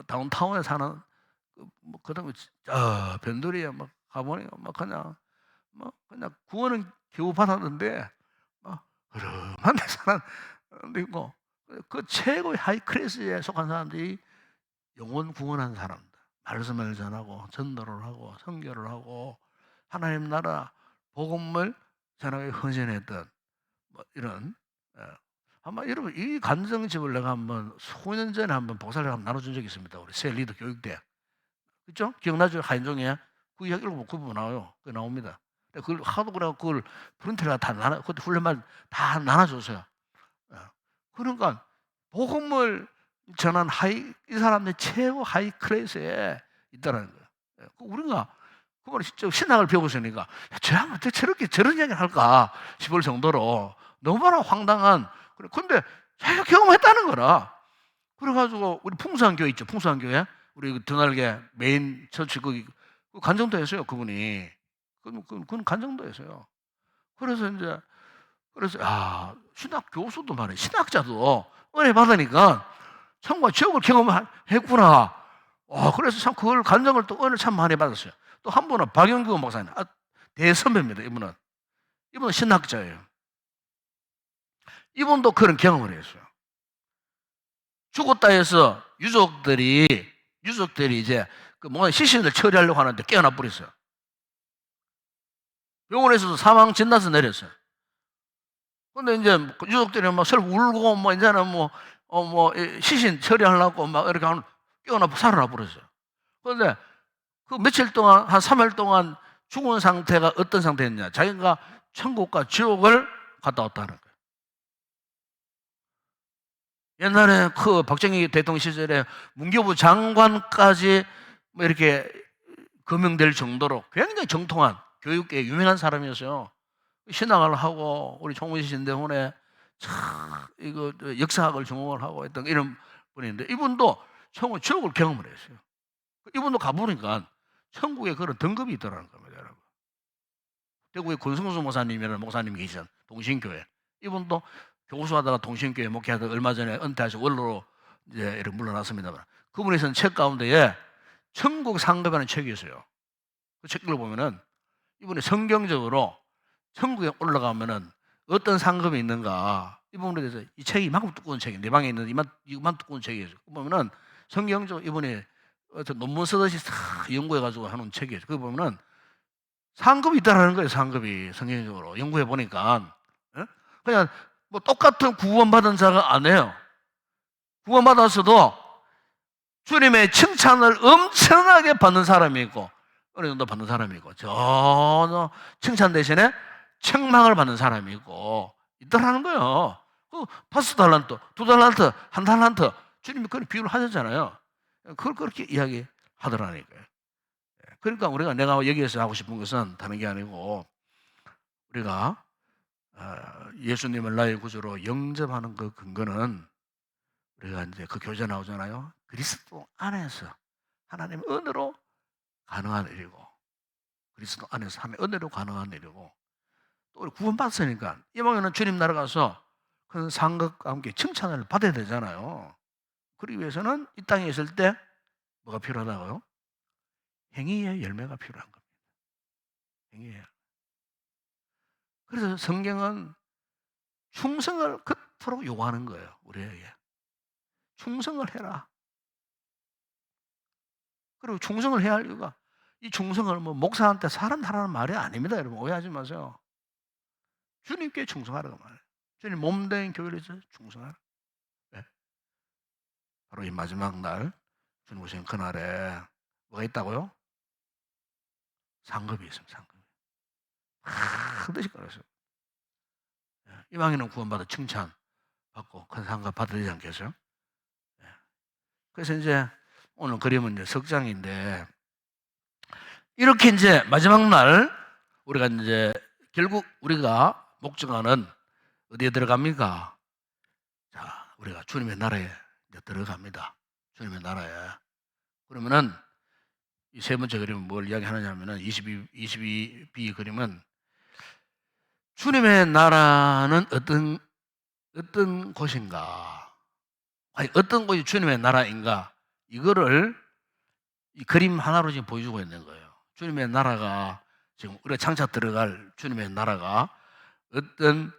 다운타운에 사는 뭐 그다음에 변두리에 막 가보니까 막 그냥 구원은 겨우 받았는데 막 그름한 데 사는 사람도 있고, 그 최고의 하이 클래스에 속한 사람들이 영혼 구원한 사람들, 말씀을 전하고 전도를 하고 선교를 하고 하나님 나라 복음을 전하게 헌신했던 뭐 이런, 아마 여러분 이 간증집을 내가 한번 수년 전에 한번 복사를 한번 나눠준 적이 있습니다. 우리 새 리더 교육대, 그죠? 기억나죠? 하인종에 그 이야기 읽어보면 그 부분 나와요. 그 나옵니다. 그걸 하도 그래 그걸 프린트가 다 나눠, 그때 훈련만 다 나눠줬어요. 그러니까 복음을 전한 이 사람들 최고 하이 클래스에 있다는 거예요. 우리가 그걸 진짜 신학을 배우셨으니까 저 양반 어떻게 저런 이야기를 할까 싶을 정도로 너무나 황당한, 근데 자기가 경험했다는 거라. 그래가지고 우리 풍수한교회 있죠. 풍수한교회 우리 드날개 메인 처치 거기 간정도 했어요. 그분이 그건 간정도 했어요. 그래서 신학 교수도 말해, 신학자도 은혜 받으니까 천국과 지옥을 경험했구나. 그래서 참 그걸 간증을 또 은혜 참 많이 받았어요. 또 한 분은 박영규 목사님, 대선배입니다. 이분은 신학자예요. 이분도 그런 경험을 했어요. 죽었다 해서 유족들이 이제 뭔가 시신을 처리하려고 하는데 깨어나 버렸어요. 병원에서도 사망 진단서 내렸어요. 근데 이제 유족들이 막 서로 울고 뭐 이제는 시신 처리하려고 막 이렇게 깨어나 살아나 버렸어요. 그런데 그 며칠 동안 한 3일 동안 죽은 상태가 어떤 상태였냐? 자기가 천국과 지옥을 갔다 왔다는 거예요. 옛날에 그 박정희 대통령 시절에 문교부 장관까지 뭐 이렇게 거명될 정도로 굉장히 정통한 교육계에 유명한 사람이었어요. 신학을 하고 우리 총무신 신대원에 이거 역사학을 전공을 하고 했던 이런 분인데, 이분도 천국 지옥을 경험을 했어요. 이분도 가보니까 천국에 그런 등급이 있더라는 겁니다, 여러분. 대구에 권성수 목사님이라는 목사님이 계시잖아요. 동신교회. 이분도 교수하다가 동신교회 목회하다가 얼마 전에 은퇴하셔서 원로로 이제 이렇게 물러났습니다만, 그분이 쓴 책 가운데에 천국 상급이라는 책이 있어요. 그 책 읽어보면은 이분이 성경적으로 천국에 올라가면은 어떤 상급이 있는가, 이 부분에 대해서 이 책이 이만큼 두꺼운 책이에요. 내 방에 있는 이만 두꺼운 책이에요. 보면은 성경적으로 이분이 논문 쓰듯이 싹 연구해가지고 하는 책이에요. 그거 보면은 상급이 있다라는 거예요. 상급이 성경적으로 연구해 보니까, 그냥 뭐 똑같은 구원받은 자가 아니에요. 구원받았어도 주님의 칭찬을 엄청나게 받는 사람이 있고, 어느 정도 받는 사람이 있고, 전혀 칭찬 대신에 책망을 받는 사람이 있다라는 거예요. 그 5달란트, 2달란트, 1달란트 주님이 그런 비유를 하셨잖아요. 그걸 그렇게 이야기하더라니까요. 그러니까 내가 여기에서 하고 싶은 것은 다른 게 아니고, 우리가 예수님을 나의 구주로 영접하는 그 근거는 우리가 이제 그 교재 나오잖아요. 그리스도 안에서 하나님의 은혜로 가능한 일이고, 그리스도 안에서 하나님의 은혜로 가능한 일이고, 또 우리 구원받았으니까 이방인은 주님 나라 가서 큰 상급과 함께 칭찬을 받아야 되잖아요. 그러기 위해서는 이 땅에 있을 때 뭐가 필요하다고요? 행위의 열매가 필요한 겁니다. 행위의. 그래서 성경은 충성을 그토록 요구하는 거예요. 우리에게 충성을 해라. 그리고 충성을 해야 할 이유가, 이 충성을 뭐 목사한테 사람 하라는 말이 아닙니다. 여러분 오해하지 마세요. 주님께 충성하라고 말해요. 주님 몸된 교회를 위해서 충성하라. 네. 바로 이 마지막 날 주님 오신 그날에 뭐가 있다고요? 상급이 있습니다. 상급이. 큰 듯이 걸었어요. 이방인은 구원받아 칭찬 받고 큰 상급 받으지 않겠어요? 그래서 이제 오늘 그림은 이제 석장인데, 이렇게 이제 마지막 날 우리가 이제 결국 우리가 목적하는 어디에 들어갑니까? 자, 우리가 주님의 나라에 이제 들어갑니다. 주님의 나라에. 그러면은 이 세 번째 그림은 뭘 이야기하느냐면은 22B 그림은 주님의 나라는 어떤 곳인가? 아니, 어떤 곳이 주님의 나라인가? 이거를 이 그림 하나로 지금 보여주고 있는 거예요. 주님의 나라가 지금 우리가 장차 들어갈 주님의 나라가 어떤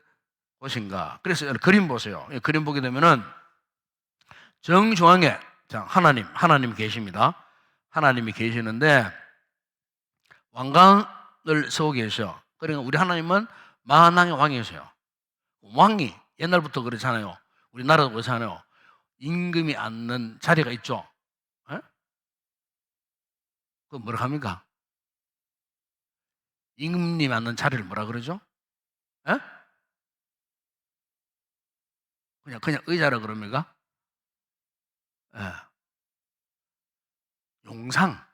곳인가? 그래서 그림 보세요. 그림 보게 되면은 정중앙에 하나님 계십니다. 하나님이 계시는데 왕관을 쓰고 계셔. 그러니까 우리 하나님은 만왕의 왕이세요. 왕이 옛날부터 그렇잖아요. 우리나라도 그렇잖아요. 임금이 앉는 자리가 있죠. 에? 그 뭐라 합니까? 임금님 앉는 자리를 뭐라 그러죠? 에? 그냥 의자라 그럽니까? 예. 용상.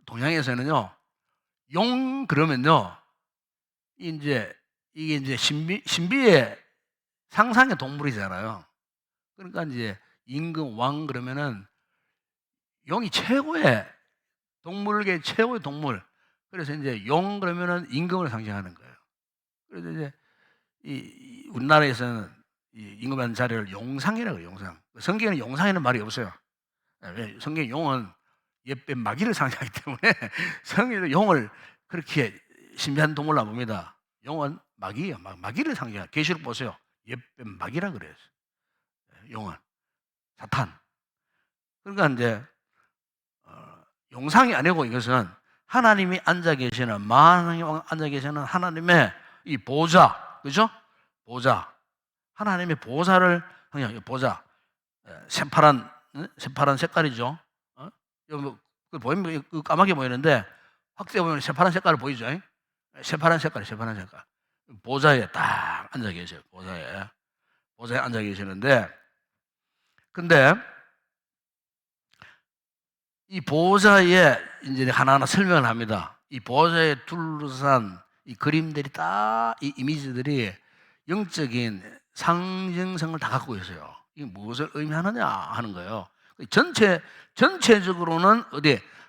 동양에서는요, 용 그러면요, 이게 이제 신비의 상상의 동물이잖아요. 그러니까 이제 임금 왕 그러면은 용이 최고의 동물계 최고의 동물. 그래서 이제 용 그러면은 임금을 상징하는 거예요. 그래서 이제 우리나라에서는 이 임금하는 자리를 용상이라고 해요. 용상. 성경에는 용상이라는 말이 없어요. 왜? 성경 용은 옛뱀 마귀를 상징하기 때문에 성경에서 용을 그렇게 신비한 동물로 안 봅니다. 용은 마귀예요. 마귀를 상징해요. 계시록 보세요. 옛뱀 마귀라 그래요. 용은 사탄. 그러니까 이제 용상이 아니고 이것은 하나님이 앉아 계시는, 만왕의 왕 앉아 계시는 하나님의 이 보좌, 그죠? 보좌. 하나님의 보좌를 그냥 보좌. 새파란 색깔이죠. 여기 보이면 까맣게 보이는데 확대 보면 새파란 색깔 보이죠? 새파란 색깔. 보좌에 딱 앉아 계세요. 보좌에 앉아 계시는데, 근데 이 보좌에 이제 하나하나 설명을 합니다. 이 보좌에 둘러싼 이 그림들이 이 이미지들이 영적인 상징성을 다 갖고 있어요. 이게 무엇을 의미하느냐 하는 거예요. 전체적으로는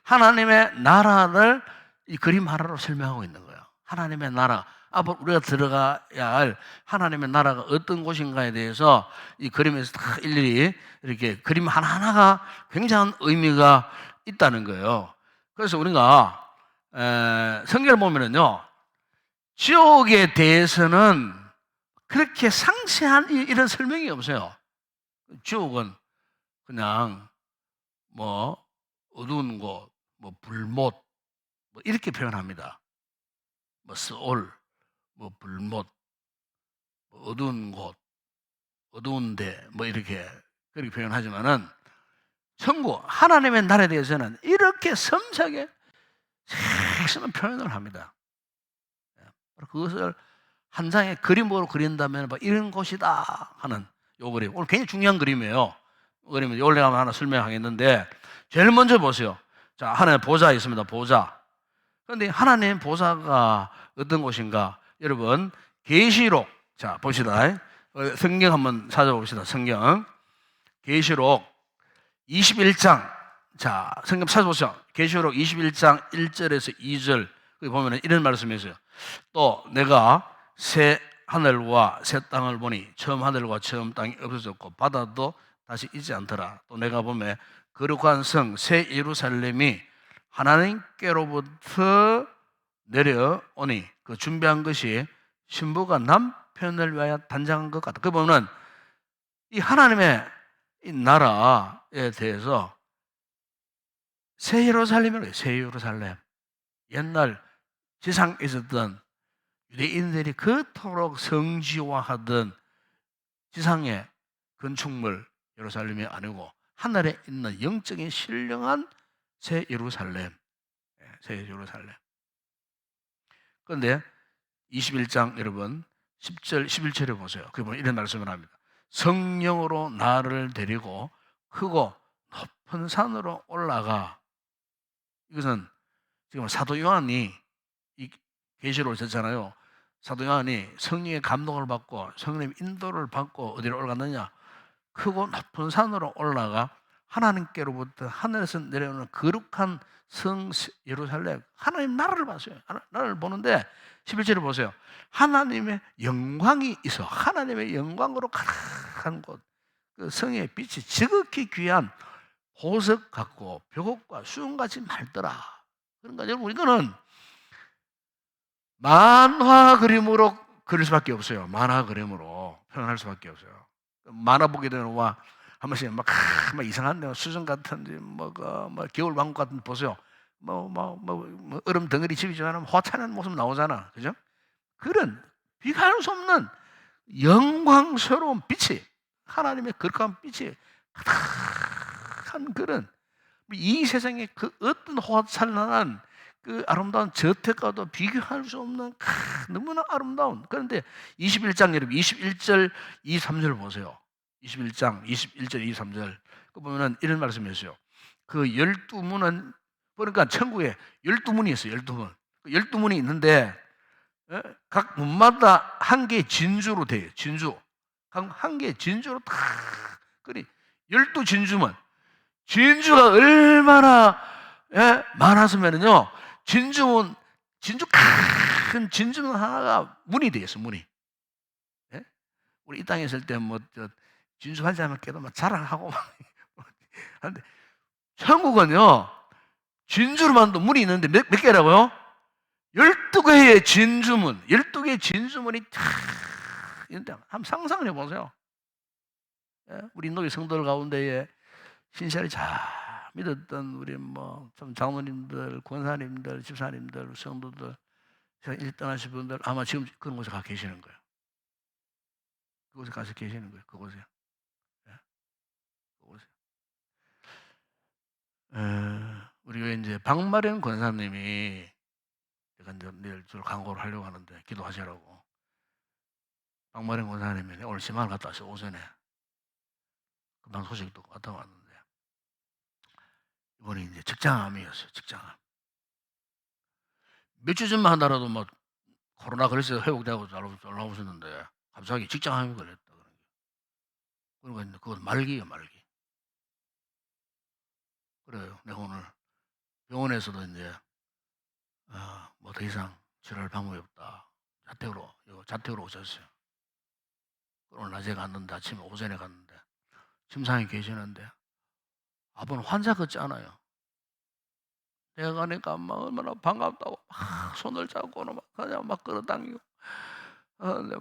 하나님의 나라를 이 그림 하나로 설명하고 있는 거예요. 하나님의 나라, 앞으로 우리가 들어가야 할 하나님의 나라가 어떤 곳인가에 대해서 이 그림에서 다 일일이 이렇게 그림 하나하나가 굉장한 의미가 있다는 거예요. 그래서 우리가 성경을 보면은요, 지옥에 대해서는 그렇게 상세한 이런 설명이 없어요. 지옥은 그냥 뭐 어두운 곳, 뭐 불못, 뭐 이렇게 표현합니다. 뭐 스올, 뭐 불못, 뭐 어두운 곳, 어두운데 뭐 이렇게 그렇게 표현하지만은 천국 하나님의 나라에 대해서는 이렇게 섬세하게 세심한 표현을 합니다. 그것을 한 장의 그림으로 그린다면 이런 곳이다 하는 요 그림. 오늘 굉장히 중요한 그림이에요. 그림은 원래 하나 설명하겠는데, 제일 먼저 보세요. 자, 하나의 보좌 있습니다. 보좌. 그런데 하나님의 보좌가 어떤 곳인가? 여러분, 계시록, 자 봅시다. 성경 한번 찾아봅시다. 성경 계시록 21장, 자 성경 찾아보세요. 계시록 21장 1절에서 2절 거기 보면 이런 말씀이 있어요. 또 내가 새 하늘과 새 땅을 보니 처음 하늘과 처음 땅이 없어졌고 바다도 다시 있지 않더라. 또 내가 보면 거룩한 성 새 예루살렘이 하나님께로부터 내려오니 그 준비한 것이 신부가 남편을 위하여 단장한 것 같다. 그 보면 이 하나님의 이 나라에 대해서 새 예루살렘이라고 해요. 새 예루살렘. 옛날 지상에 있었던 유대인들이 그토록 성지화하던 지상의 건축물 예루살렘이 아니고 하늘에 있는 영적인 신령한 새 예루살렘. 새 예루살렘. 그런데 21장 여러분 10절 11절에 보세요. 거기 보면 이런 말씀을 합니다. 성령으로 나를 데리고 크고 높은 산으로 올라가. 이것은 지금 사도 요한이 이 계시록을 썼잖아요. 사도 요한이 성령의 감동을 받고 성령의 인도를 받고 어디로 올라갔느냐? 크고 높은 산으로 올라가 하나님께로부터 하늘에서 내려오는 거룩한 성 예루살렘, 하나님 나라를 봤어요. 나라를 보는데 11절을 보세요. 하나님의 영광이 있어. 하나님의 영광으로 가득한 곳. 그 성의 빛이 지극히 귀한 보석 같고 벽옥과 수은같이 맑더라. 그러니까 여러분 이거는 만화 그림으로 그릴 수밖에 없어요. 만화 그림으로 표현할 수밖에 없어요. 만화 보게 되는 와 한 번씩 막 이상한데 수정 같은데 뭐 겨울 왕국 같은 데 보세요. 얼음 덩어리 집이지만 화창한 모습 나오잖아, 그죠? 그런 비교할 수 없는 영광스러운 빛이 하나님의 거룩한 빛이 가득한 그런 이 세상에 그 어떤 화찬란한 그 아름다운 저택과도 비교할 수 없는 너무나 아름다운. 그런데 21장 여러분 21절 23절 보세요. 21장 21절 23절 그 보면은 이런 말씀이 있어요. 그 12문은 그러니까 천국에 12문이 있어요. 12문. 12문이 있는데 각 문마다 한 개의 진주로 돼요. 진주. 한 개의 진주로 다 그리 12진주문. 진주가 얼마나 많았으면요. 진주 큰 진주문 하나가 문이 되겠어, 문이. 예? 우리 이 땅에 있을 때 진주 환자만 깨도 막 자랑하고 막 하는데 천국은요 진주로 만든 문이 있는데 몇 개라고요? 12개의 진주문, 12개의 진주문이 탁 있는데 한번 상상을 해보세요. 우리 인도의 성도들 가운데에 신실히 잘 믿었던 우리 좀 장로님들, 권사님들, 집사님들, 성도들, 일 떠나신 분들 아마 지금 그런 곳에 가 계시는 거예요. 그곳에 가서 계시는 거예요. 그곳에. 그곳에. 우리 이제 박마련 권사님이 제가 이제 내일 저 광고를 하려고 하는데 기도하시라고. 박마련 권사님이 오늘 지망을 갔다 왔어요. 오전에. 금방 소식 듣고 갔다 왔는데 이번에 이제 직장암이었어요. 직장암. 몇 주 전만 하더라도 코로나 걸려서 회복되고 잘 나오셨는데 갑자기 직장암이 걸렸다. 그러니까 그건 말기예요, 말기. 그래요. 내가 오늘 병원에서도 이제 더 이상 치료할 방법이 없다. 자택으로 오셨어요. 오늘 낮에 갔는데 아침에 오전에 갔는데 심상이 계시는데 아버는 환자 같지 않아요. 내가 가니까 얼마나 반갑다고 손을 잡고 그냥 막 끌어당기고 근데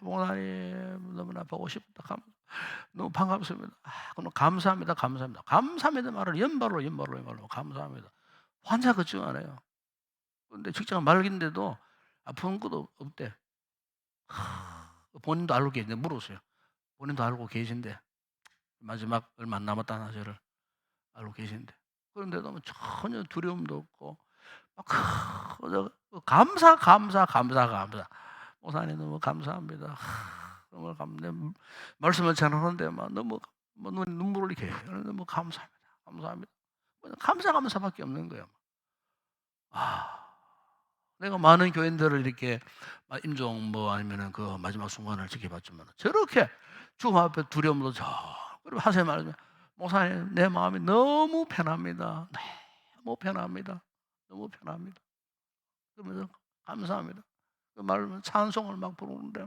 목사님 너무나 보고 싶다. 너무 반갑습니다. 그럼 감사합니다. 감사합니다 말을 연발로 감사합니다. 환자 같지 않아요. 근데 직장 말기인데도 아픈 것도 없대. 본인도 알고 계신데 물었어요. 본인도 알고 계신데 마지막 얼마 안 남았다는 사실을 알고 계신데 그런데도 전혀 두려움도 없고 감사. 목사님 너무 감사합니다. 정말 말씀을 전하는데 너무 눈물을 이렇게 너무 감사합니다. 감사합니다. 감사밖에 없는 거예요. 내가 많은 교인들을 이렇게 임종 뭐 아니면은 그 마지막 순간을 지켜봤지만 저렇게 죽음 앞에 두려움도 그리고 하세요 말하면 목사님 내 마음이 너무 편합니다. 너무 편합니다. 너무 편합니다. 그러면서 감사합니다. 그 말로 찬송을 막 부르는데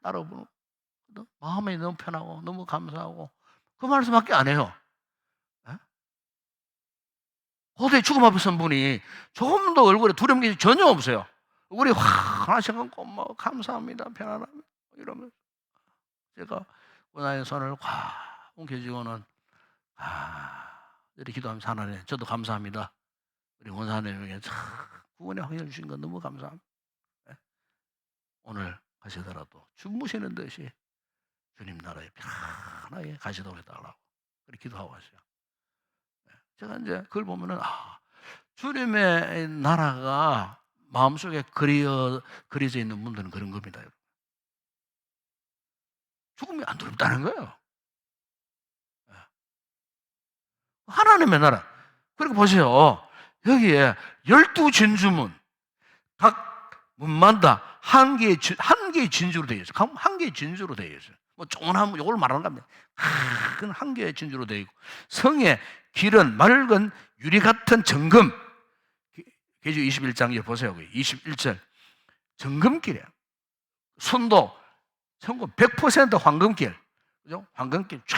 따라 부르고 마음이 너무 편하고 너무 감사하고 그 말씀밖에 안 해요. 고대 죽음 앞에 선 분이 조금도 얼굴에 두려움이 전혀 없어요. 얼굴이 환하셔갖고 뭐 감사합니다, 편안합니다 이러면서 제가 원하의 손을 확 움켜쥐고는 이렇게 기도하면서 하나님 저도 감사합니다. 우리 원사님에게 구원의 확인을 주신 건 너무 감사합니다. 오늘 가시더라도 주무시는 듯이 주님 나라에 편안하게 가시도록 해달라고 그렇게 기도하고 가세요. 제가 이제 그걸 보면은 주님의 나라가 마음속에 그려져 있는 분들은 그런 겁니다. 죽음이 안 두렵다는 거예요. 하나님의 나라. 그리고 보세요. 여기에 12진주문 각 문마다 한 개의 진주로 되어 있어요. 한 개의 진주로 되어 있어요. 뭐 조그만 이걸 말하는 겁니다. 큰 한 개의 진주로 되어 있고 성의 길은 맑은 유리 같은 정금. 계주 21장 보세요. 21절 정금길이에요. 순도 천국 100% 황금길. 그죠? 황금길 쫙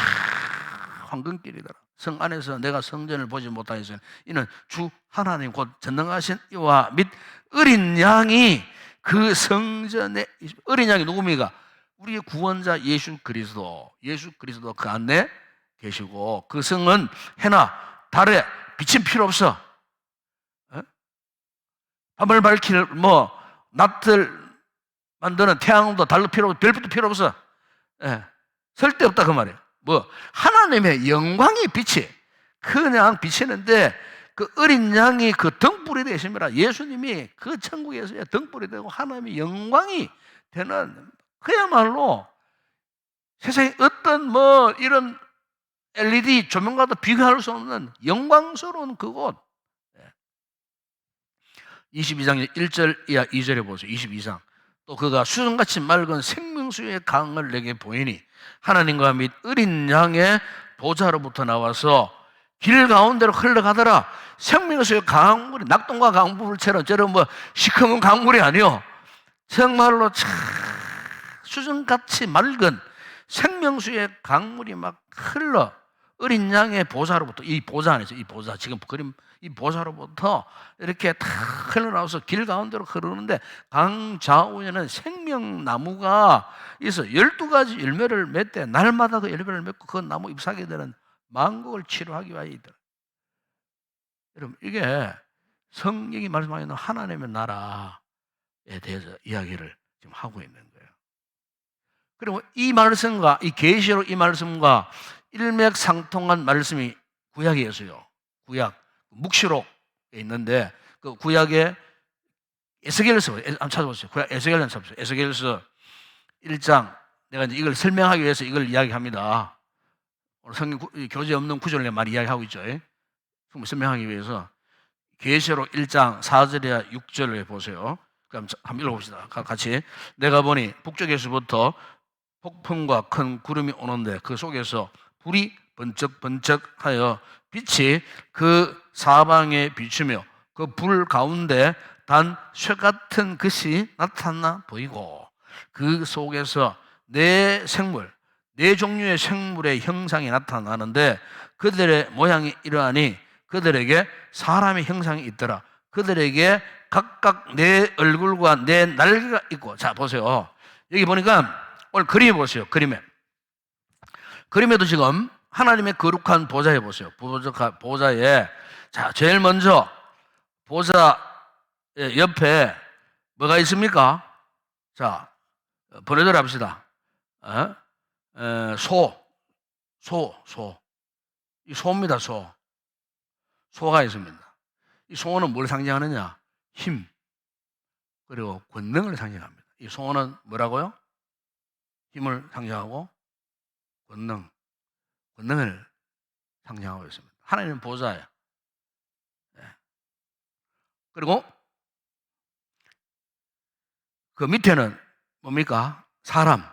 황금길이더라. 성 안에서 내가 성전을 보지 못하였으니 이는 주 하나님 곧 전능하신 이와 및 어린 양이 그 성전에 어린 양이 누굽니까? 우리의 구원자 예수 그리스도 그 안에 계시고 그 성은 해나 달에 빛이 필요 없어. 밤을 밝힐 낫을 만드는 태양도 달도 필요 없어. 별빛도 필요 없어. 쓸데없다 그 말이에요. 하나님의 영광이 빛이 그냥 비치는데 그 어린 양이 그 등불이 되심이라. 예수님이 그 천국에서의 등불이 되고 하나님의 영광이 되는 그야말로 세상에 어떤 이런 LED 조명과도 비교할 수 없는 영광스러운 그곳. 22장 1절 이하 2절에 보세요. 22장 또 그가 수정같이 맑은 생명수의 강을 내게 보이니 하나님과 및 어린 양의 보좌로부터 나와서 길 가운데로 흘러가더라. 생명수의 강물이 낙동강 강물처럼 저런 시커먼 강물이 아니요. 정말로 수정같이 맑은 생명수의 강물이 막 흘러 어린 양의 보좌로부터 이 보좌 안에서 이 보좌 지금 그림 이 보좌로부터 이렇게 다 흘러나와서 길 가운데로 흐르는데 강 좌우에는 생명나무가 있어 12가지 열매를 맺되 날마다 그 열매를 맺고 그 나무 잎사귀에 되는 만국을 치료하기 위하여 있더라. 여러분 이게 성경이 말씀하는 하나님의 나라에 대해서 이야기를 지금 하고 있는 거예요. 그리고 이 말씀과 이 계시록 이 말씀과 일맥상통한 말씀이 구약이었어요. 구약 묵시록에 있는데 그 구약에 에스겔서 한번 찾아보세요. 구약 에스겔서 찾아보세요. 에스겔서 1장 내가 이제 이걸 설명하기 위해서 이걸 이야기합니다. 오늘 성경 교재 없는 구절을 많이 이야기하고 있죠. 설명하기 위해서 계시록 1장 4절이나 6절을 보세요. 그럼 한번 읽어봅시다. 같이 내가 보니 북쪽에서부터 폭풍과 큰 구름이 오는데 그 속에서 불이 번쩍번쩍하여 빛이 그 사방에 비추며 그 불 가운데 단 쇠 같은 것이 나타나 보이고 그 속에서 네 종류의 생물의 형상이 나타나는데 그들의 모양이 이러하니 그들에게 사람의 형상이 있더라. 그들에게 각각 네 얼굴과 네 날개가 있고. 자 보세요. 여기 보니까 오늘 그림에 보세요. 그림에도 지금 하나님의 거룩한 보좌에 보세요. 보좌에 자 제일 먼저 보좌 옆에 뭐가 있습니까? 자 번호대로 합시다. 이 소입니다. 소가 있습니다. 이 소는 뭘 상징하느냐? 힘 그리고 권능을 상징합니다. 이 소는 뭐라고요? 힘을 상징하고 권능을 상징하고 있습니다. 하나님은 보좌예요. 그리고 그 밑에는 뭡니까? 사람은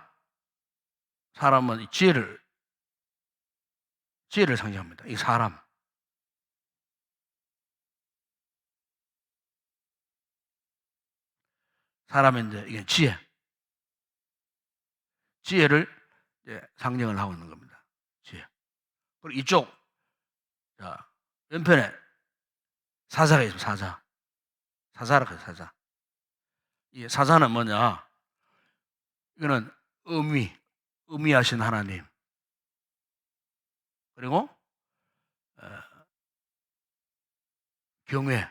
이 지혜를 상징합니다. 이 사람은 이제 이게 지혜를 이제 상징을 하고 있는 겁니다. 지혜. 그리고 이쪽, 자, 왼편에 사자가 있습니다. 사자라고 해요, 사자. 이 사자는 뭐냐? 이거는 의미하신 하나님. 그리고 경외를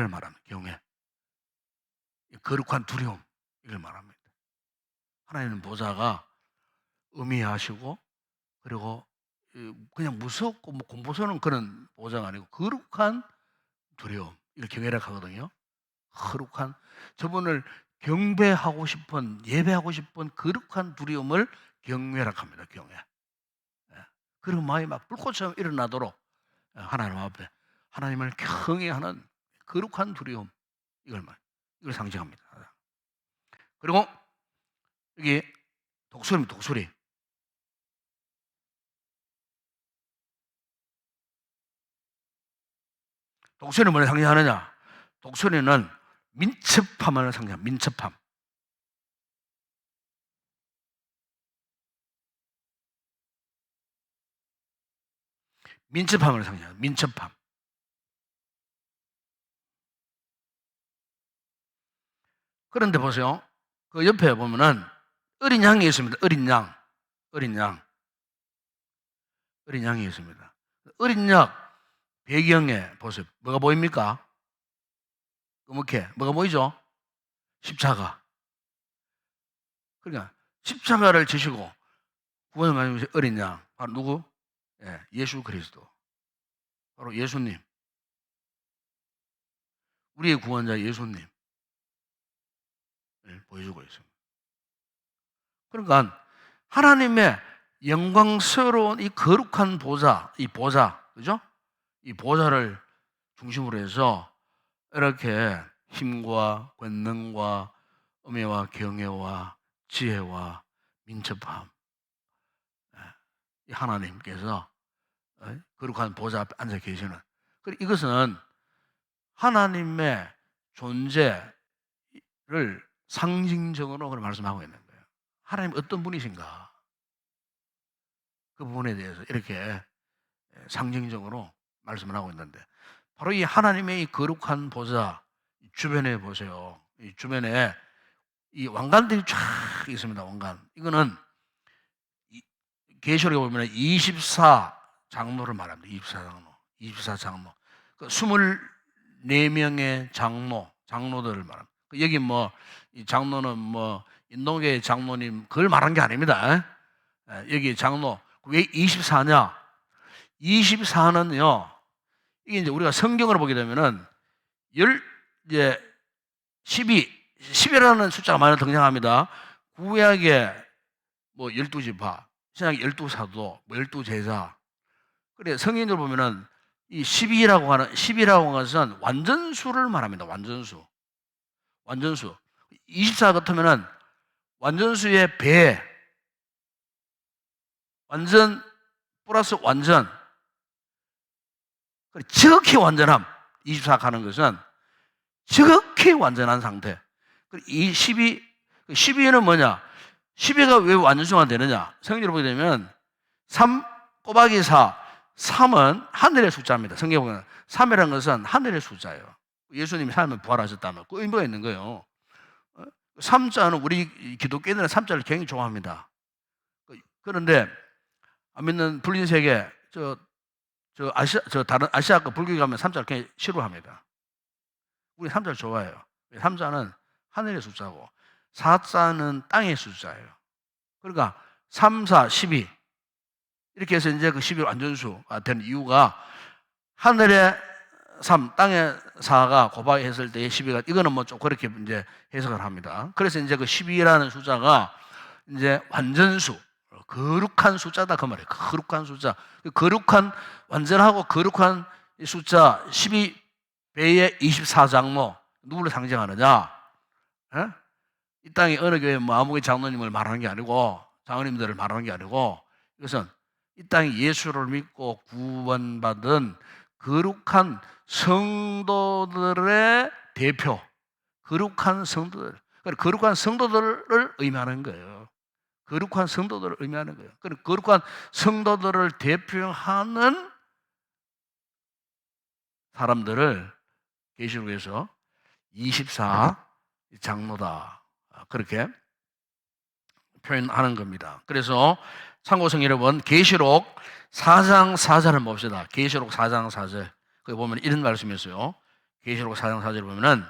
말합니다. 경외. 거룩한 두려움, 이걸 말합니다. 하나님은 보좌가 의미하시고, 그리고 그냥 무섭고 뭐 공포스러운 그런 보좌가 아니고 거룩한 두려움, 이걸 경외라 하거든요. 거룩한, 저분을 경배하고 싶은, 예배하고 싶은 거룩한 두려움을 경외라 합니다. 경외. 그런 마음이 막 불꽃처럼 일어나도록 하나님 앞에 하나님을 경외하는 거룩한 두려움, 이걸 상징합니다. 그리고 여기 독수리. 독수리는 뭘 상징하느냐? 독수리는 민첩함을 상징합니다. 민첩함. 민첩함을 상징합니다. 민첩함. 그런데 보세요. 그 옆에 보면은 어린 양이 있습니다. 어린 양이 있습니다. 어린 양 배경에 보세요. 뭐가 보입니까? 그렇게 뭐가 보이죠? 십자가. 그러니까 십자가를 지시고 구원을 받으신 어린 양, 바로 누구? 예수 그리스도. 바로 예수님. 우리의 구원자 예수님 보여주고 있습니다. 그러니까 하나님의 영광스러운 이 거룩한 보좌, 그죠? 이 보좌를 중심으로 해서 이렇게 힘과 권능과 음해와 경외와 지혜와 민첩함, 이 하나님께서 거룩한 보좌 앞에 앉아 계시는, 이것은 하나님의 존재를 상징적으로 말씀하고 있는 거예요. 하나님 어떤 분이신가? 그 부분에 대해서 이렇게 상징적으로 말씀을 하고 있는데, 바로 이 하나님의 이 거룩한 보좌 주변에 보세요. 이 주변에 이 왕관들이 쫙 있습니다. 왕관. 이거는 계시록에 보면 24장로를 말합니다. 24장로. 그 24명의 장로들을 말합니다. 여기 뭐 이 장로는 뭐 인도계 장로님 그걸 말한 게 아닙니다. 여기 장로 왜 24냐? 24는요. 이게 이제 우리가 성경으로 보게 되면은 이제 10이라는 숫자가 많이 등장합니다. 구약에 뭐 12지파, 신약에 12사도, 뭐 12제자. 그래 성인들 보면은 이 10이라고 하는 것은 완전수를 말합니다. 완전수. 24 같으면은 완전수의 배, 완전 플러스 완전. 지극히 완전함. 24 가는 것은 지극히 완전한 상태. 이 12는 뭐냐? 12가 왜 완전수가 되느냐? 성경을 보게 되면 3 곱하기 4, 3은 하늘의 숫자입니다. 성경에 보면 3이라는 것은 하늘의 숫자예요. 예수님이 삶을 부활하셨다면 그 의미가 있는 거예요. 3자는 우리 기독교인들은 3자를 굉장히 좋아합니다. 그런데 안 믿는 불린 세계 다른 아시아권 불교에 가면 3자를 굉장히 싫어합니다. 우리 3자를 좋아해요. 3자는 하늘의 숫자고 4자는 땅의 숫자예요. 그러니까 3, 4, 12 이렇게 해서 이제 그 12 완전수가 된 이유가 하늘의 3, 땅의 4가 곱하기 했을 때의 12가 이거는 뭐 좀 그렇게 이제 해석을 합니다. 그래서 이제 그 12라는 숫자가 이제 완전수, 거룩한 숫자다 그 말이에요. 거룩한 숫자, 거룩한 완전하고 거룩한 숫자 12배의 24장로 누구를 상징하느냐? 예? 이 땅에 어느 교회 뭐 아무개 장로님을 말하는 게 아니고 장로님들을 말하는 게 아니고 이것은 이 땅에 예수를 믿고 구원받은 거룩한 성도들의 대표, 거룩한 성도들, 거룩한 성도들을 의미하는 거예요. 거룩한 성도들을 의미하는 거예요. 거룩한 성도들을 대표하는 사람들을 계시록에서 24 장로다, 그렇게 표현하는 겁니다. 그래서 참고성 여러분, 계시록 4장 4절을 봅시다. 계시록 4장 4절. 거기 보면 이런 말씀이 있어요. 계시록 4장 4절을 보면은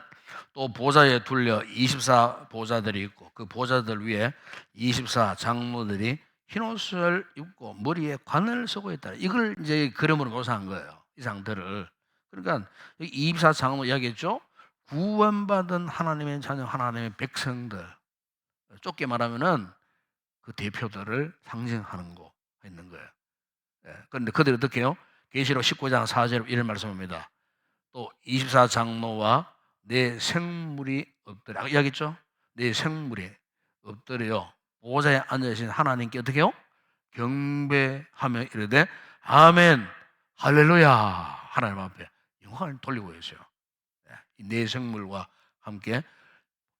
또 보좌에 둘려 24 보좌들이 있고 그 보좌들 위에 24 장로들이 흰 옷을 입고 머리에 관을 쓰고 있다. 이걸 이제 그림으로 묘사한 거예요. 이 장들을. 그러니까 24 장로 이야기했죠. 구원받은 하나님의 자녀, 하나님의 백성들. 좁게 말하면은 그 대표들을 상징하는 거 있는 거예요. 그런데 그들이 어떻게 해요? 계시록 19장 4절 이런 말씀입니다. 또 24 장로와 내 생물이 엎드려, 이야기했죠? 내 생물이 엎드려 보좌에 앉으신 하나님께 어떻게 해요? 경배하며 이르되 아멘 할렐루야 하나님 앞에 영광을 돌리고 있어요. 내 생물과 함께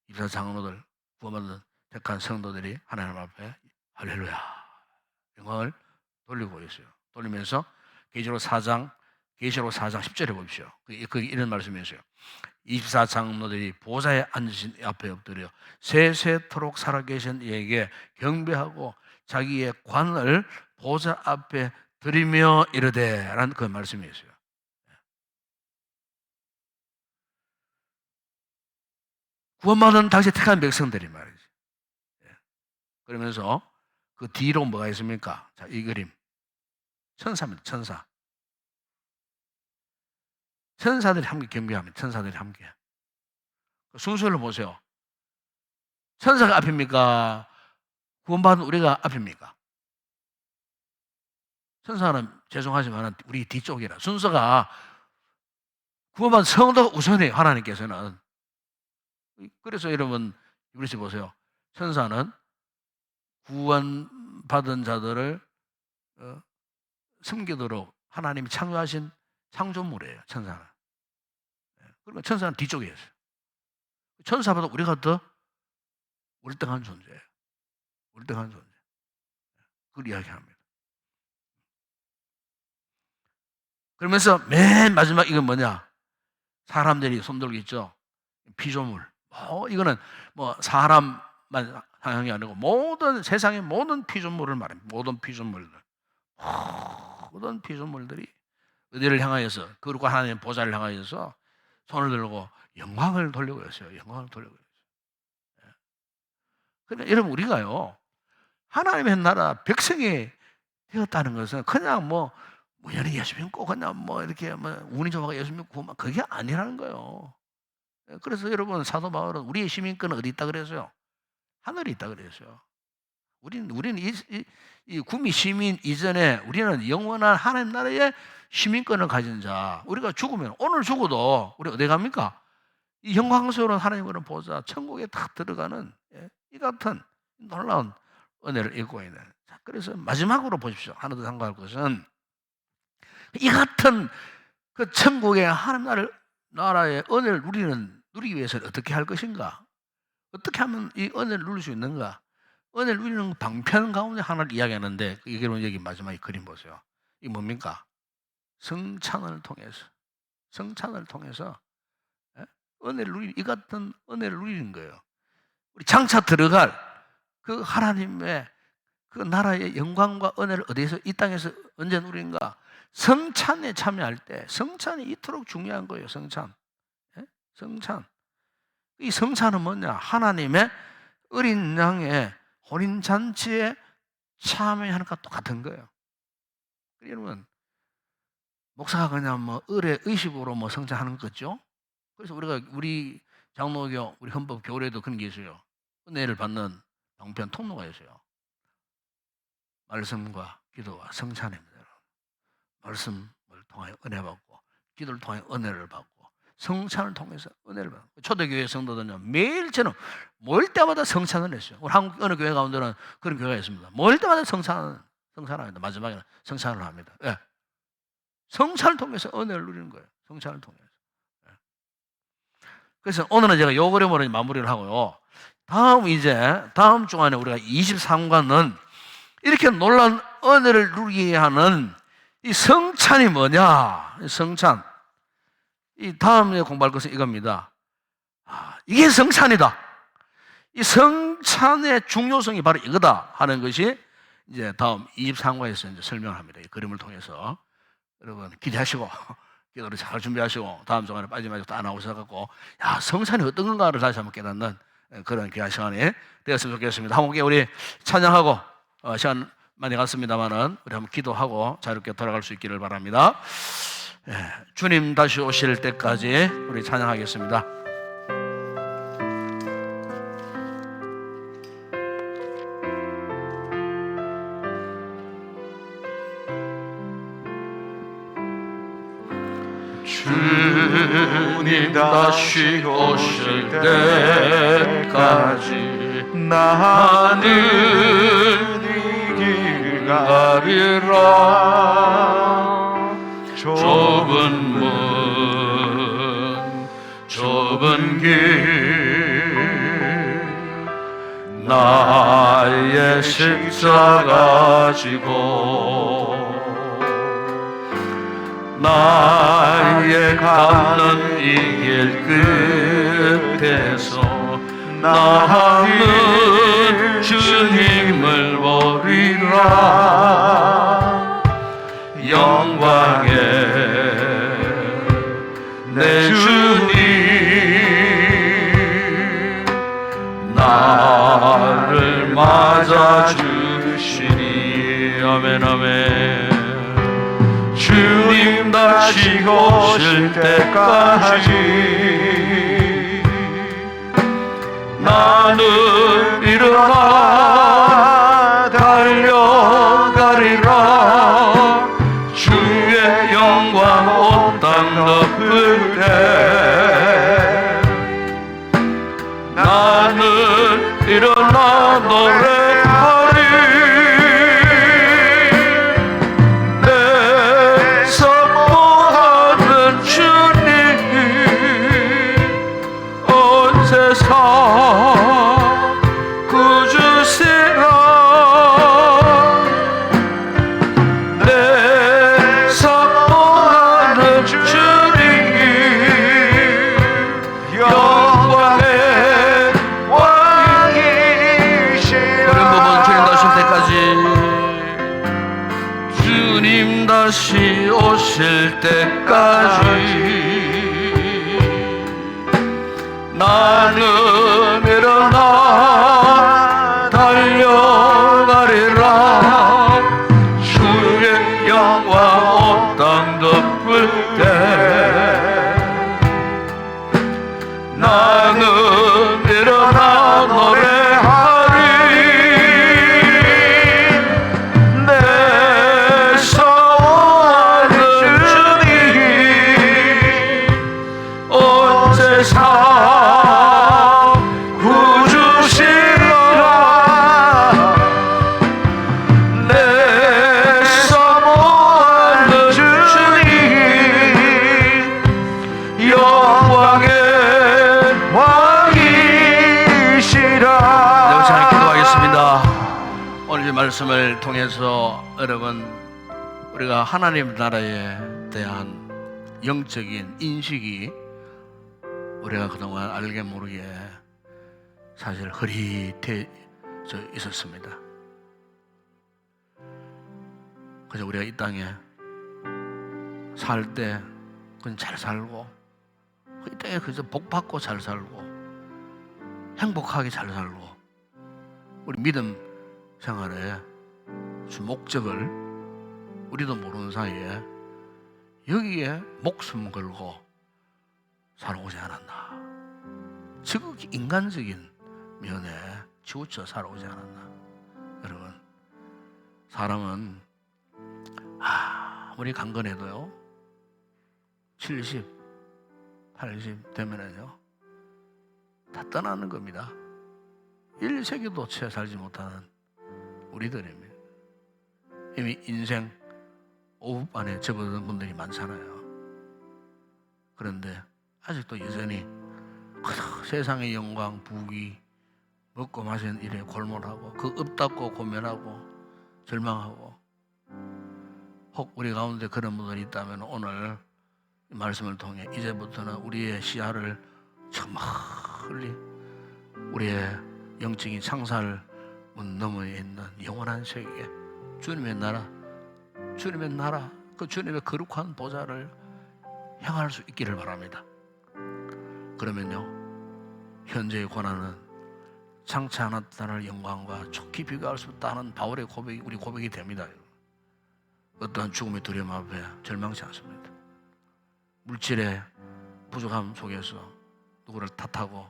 24 장로들 구원받은 택한 성도들이 하나님 앞에 할렐루야 영광을 돌리고 있어요. 돌리면서 계시록 4장 10절에 보십시오. 그 이런 말씀이 있어요. 24 장로들이 보좌에 앉으신 앞에 엎드려 세세토록 살아계신 이에게 경배하고 자기의 관을 보좌 앞에 드리며 이르되 라는 그 말씀이 있어요. 구원받은 당시 택한 백성들이 말이죠. 그러면서 그 뒤로 뭐가 있습니까? 자, 이 그림 천사입니다. 천사. 천사들이 함께 경배합니다. 천사들이 함께. 순서를 보세요. 천사가 앞입니까? 구원받은 우리가 앞입니까? 천사는 죄송하지만 우리 뒤쪽이라. 순서가 구원받은 성도가 우선이에요. 하나님께서는. 그래서 여러분 이브리서 보세요. 천사는 구원받은 자들을 섬기도록 하나님이 창조하신 창조물이에요. 천사는. 그러니까 천사는 뒤쪽에 있어요. 천사보다 우리가 더 월등한 존재예요. 월등한 존재. 그걸 이야기합니다. 그러면서 맨 마지막 이건 뭐냐? 사람들이 손들고 있죠. 피조물. 이거는 뭐 사람만 상황이 아니고 모든 세상의 모든 피조물을 말합니다. 모든 피조물들. 모든 피조물들이 어디를 향하여서 그리고 하나님의 보좌를 향하여서 손을 들고 영광을 돌리고 있어요. 영광을 돌리고 있어요. 그러니까 여러분 우리가요 하나님의 나라 백성이 되었다는 것은 그냥 뭐 우연히 예수 믿고 그냥 뭐 이렇게 뭐 운이 좋아가 예수 믿고 그게 아니라는 거예요. 그래서 여러분 사도 바울은 우리의 시민권은 어디 있다 그랬어요? 하늘에 있다 그랬어요. 우리는 이 구미 시민 이전에 우리는 영원한 하나님 나라의 시민권을 가진 자. 우리가 죽으면 오늘 죽어도 우리 어디 갑니까? 이 영광스러운 하나님을 보자 천국에 딱 들어가는 이 같은 놀라운 은혜를 입고 있는. 자, 그래서 마지막으로 보십시오. 하나 더 참고할 것은 이 같은 그 천국의 하나님 나라의 은혜를 누리기 위해서는 어떻게 할 것인가? 어떻게 하면 이 은혜를 누릴 수 있는가? 은혜를 누리는 방편 가운데 하나를 이야기하는데 여기 마지막에 그림 보세요. 이 뭡니까? 성찬을 통해서 은혜를 누리는 이 같은 은혜를 누리는 거예요. 우리 장차 들어갈 그 하나님의 그 나라의 영광과 은혜를 어디에서 이 땅에서 언제 누리는가? 성찬에 참여할 때 성찬이 이토록 중요한 거예요. 성찬. 성찬. 이 성찬은 뭐냐? 하나님의 어린 양의 혼인 잔치에 참여하는 것과 똑같은 거예요. 여러분 목사가 그냥 뭐 의식으로 뭐 성찬하는 거죠. 그래서 우리 장로교 우리 헌법 교례도 그런 게 있어요. 은혜를 받는 방편 통로가 있어요. 말씀과 기도와 성찬입니다. 말씀을 통하여 은혜 받고 기도를 통하여 은혜를 받고 성찬을 통해서 은혜를 받는 거예요. 초대교회 성도들은요, 매일 저는 모일 때마다 성찬을 했어요. 우리 한국 어느 교회 가운데는 그런 교회가 있습니다. 모일 때마다 성찬을 합니다. 마지막에는 성찬을 합니다. 예. 성찬을 통해서 은혜를 누리는 거예요. 성찬을 통해서. 예. 그래서 오늘은 제가 요 그림으로 마무리를 하고요. 다음 주간에 우리가 23과는 이렇게 놀라운 은혜를 누리게 하는 이 성찬이 뭐냐? 성찬. 이 다음에 공부할 것은 이겁니다. 이게 성찬이다. 이 성찬의 중요성이 바로 이거다 하는 것이 이제 다음 23과에서 이제 설명을 합니다. 이 그림을 통해서. 여러분 기대하시고 기도를 잘 준비하시고 다음 주간에 빠지지 말고 다 나오셔갖고 성찬이 어떤 건가를 다시 한번 깨닫는 그런 귀한 시간이 되었으면 좋겠습니다. 함께 우리 찬양하고 시간 많이 갔습니다만은 우리 한번 기도하고 자유롭게 돌아갈 수 있기를 바랍니다. 주님 다시 오실 때까지 우리 찬양하겠습니다. 주님 다시 오실 때까지 나는 이 길 가리라. 좁은 문 좁은 길 나의 십자가 지고 나의 가는 이 길 끝에서 나는 주님을 보리라. 영광의 내 주님 나를 맞아주시니. 아멘 아멘. 주님 다시 오실 때까지 나는 일어나 달려가리라. 주의 영광 온 땅 덮을 때 나는 일어나 노래하리. 내 선포하는 주님 온 세상 구주시라. 내 선포하는 주님 영광의 왕이시라. 그런 부분 주님 다시 오실 때까지 나는 일어나 달려가리라. 주의 영광 온 땅 덮을 때 나는 일어나 노래하리. 내 선포하는 주님 온 세상 구주시라. 내 선포하는 주님 영광의 왕이시라. 영상 기도하겠습니다. 오늘 이 말씀을 통해서 여러분 우리가 하나님 나라에 대한 영적인 인식이 우리가 그동안 알게 모르게 사실 흐릿해져 있었습니다. 그래서 우리가 이 땅에 살 때 그건 잘 살고 이 땅에 그저 복 받고 잘 살고 행복하게 잘 살고 우리 믿음 생활에 주 목적을 우리도 모르는 사이에 여기에 목숨 걸고 살아오지 않았나. 지극히 인간적인 면에 치우쳐 살아오지 않았나. 여러분 사람은 아무리 강건해도요 70, 80 되면은요 다 떠나는 겁니다. 1세기도 채 살지 못하는 우리들입니다. 이미 인생 오후반에 접어든 분들이 많잖아요. 그런데 아직도 여전히 세상의 영광, 부귀, 먹고 마시는 일에 골몰하고 그 없다고 고민하고 절망하고, 혹 우리 가운데 그런 분들이 있다면 오늘 이 말씀을 통해 이제부터는 우리의 시야를 저 멀리 우리의 영적인 창살 문 너머에 있는 영원한 세계, 주님의 나라, 그 주님의 거룩한 보좌를 향할 수 있기를 바랍니다. 그러면요 현재의 고난은 장차 나타날 영광과 좋게 비교할 수 없다는 바울의 고백이 우리 고백이 됩니다. 어떠한 죽음의 두려움 앞에 절망치 않습니다. 물질의 부족함 속에서 누구를 탓하고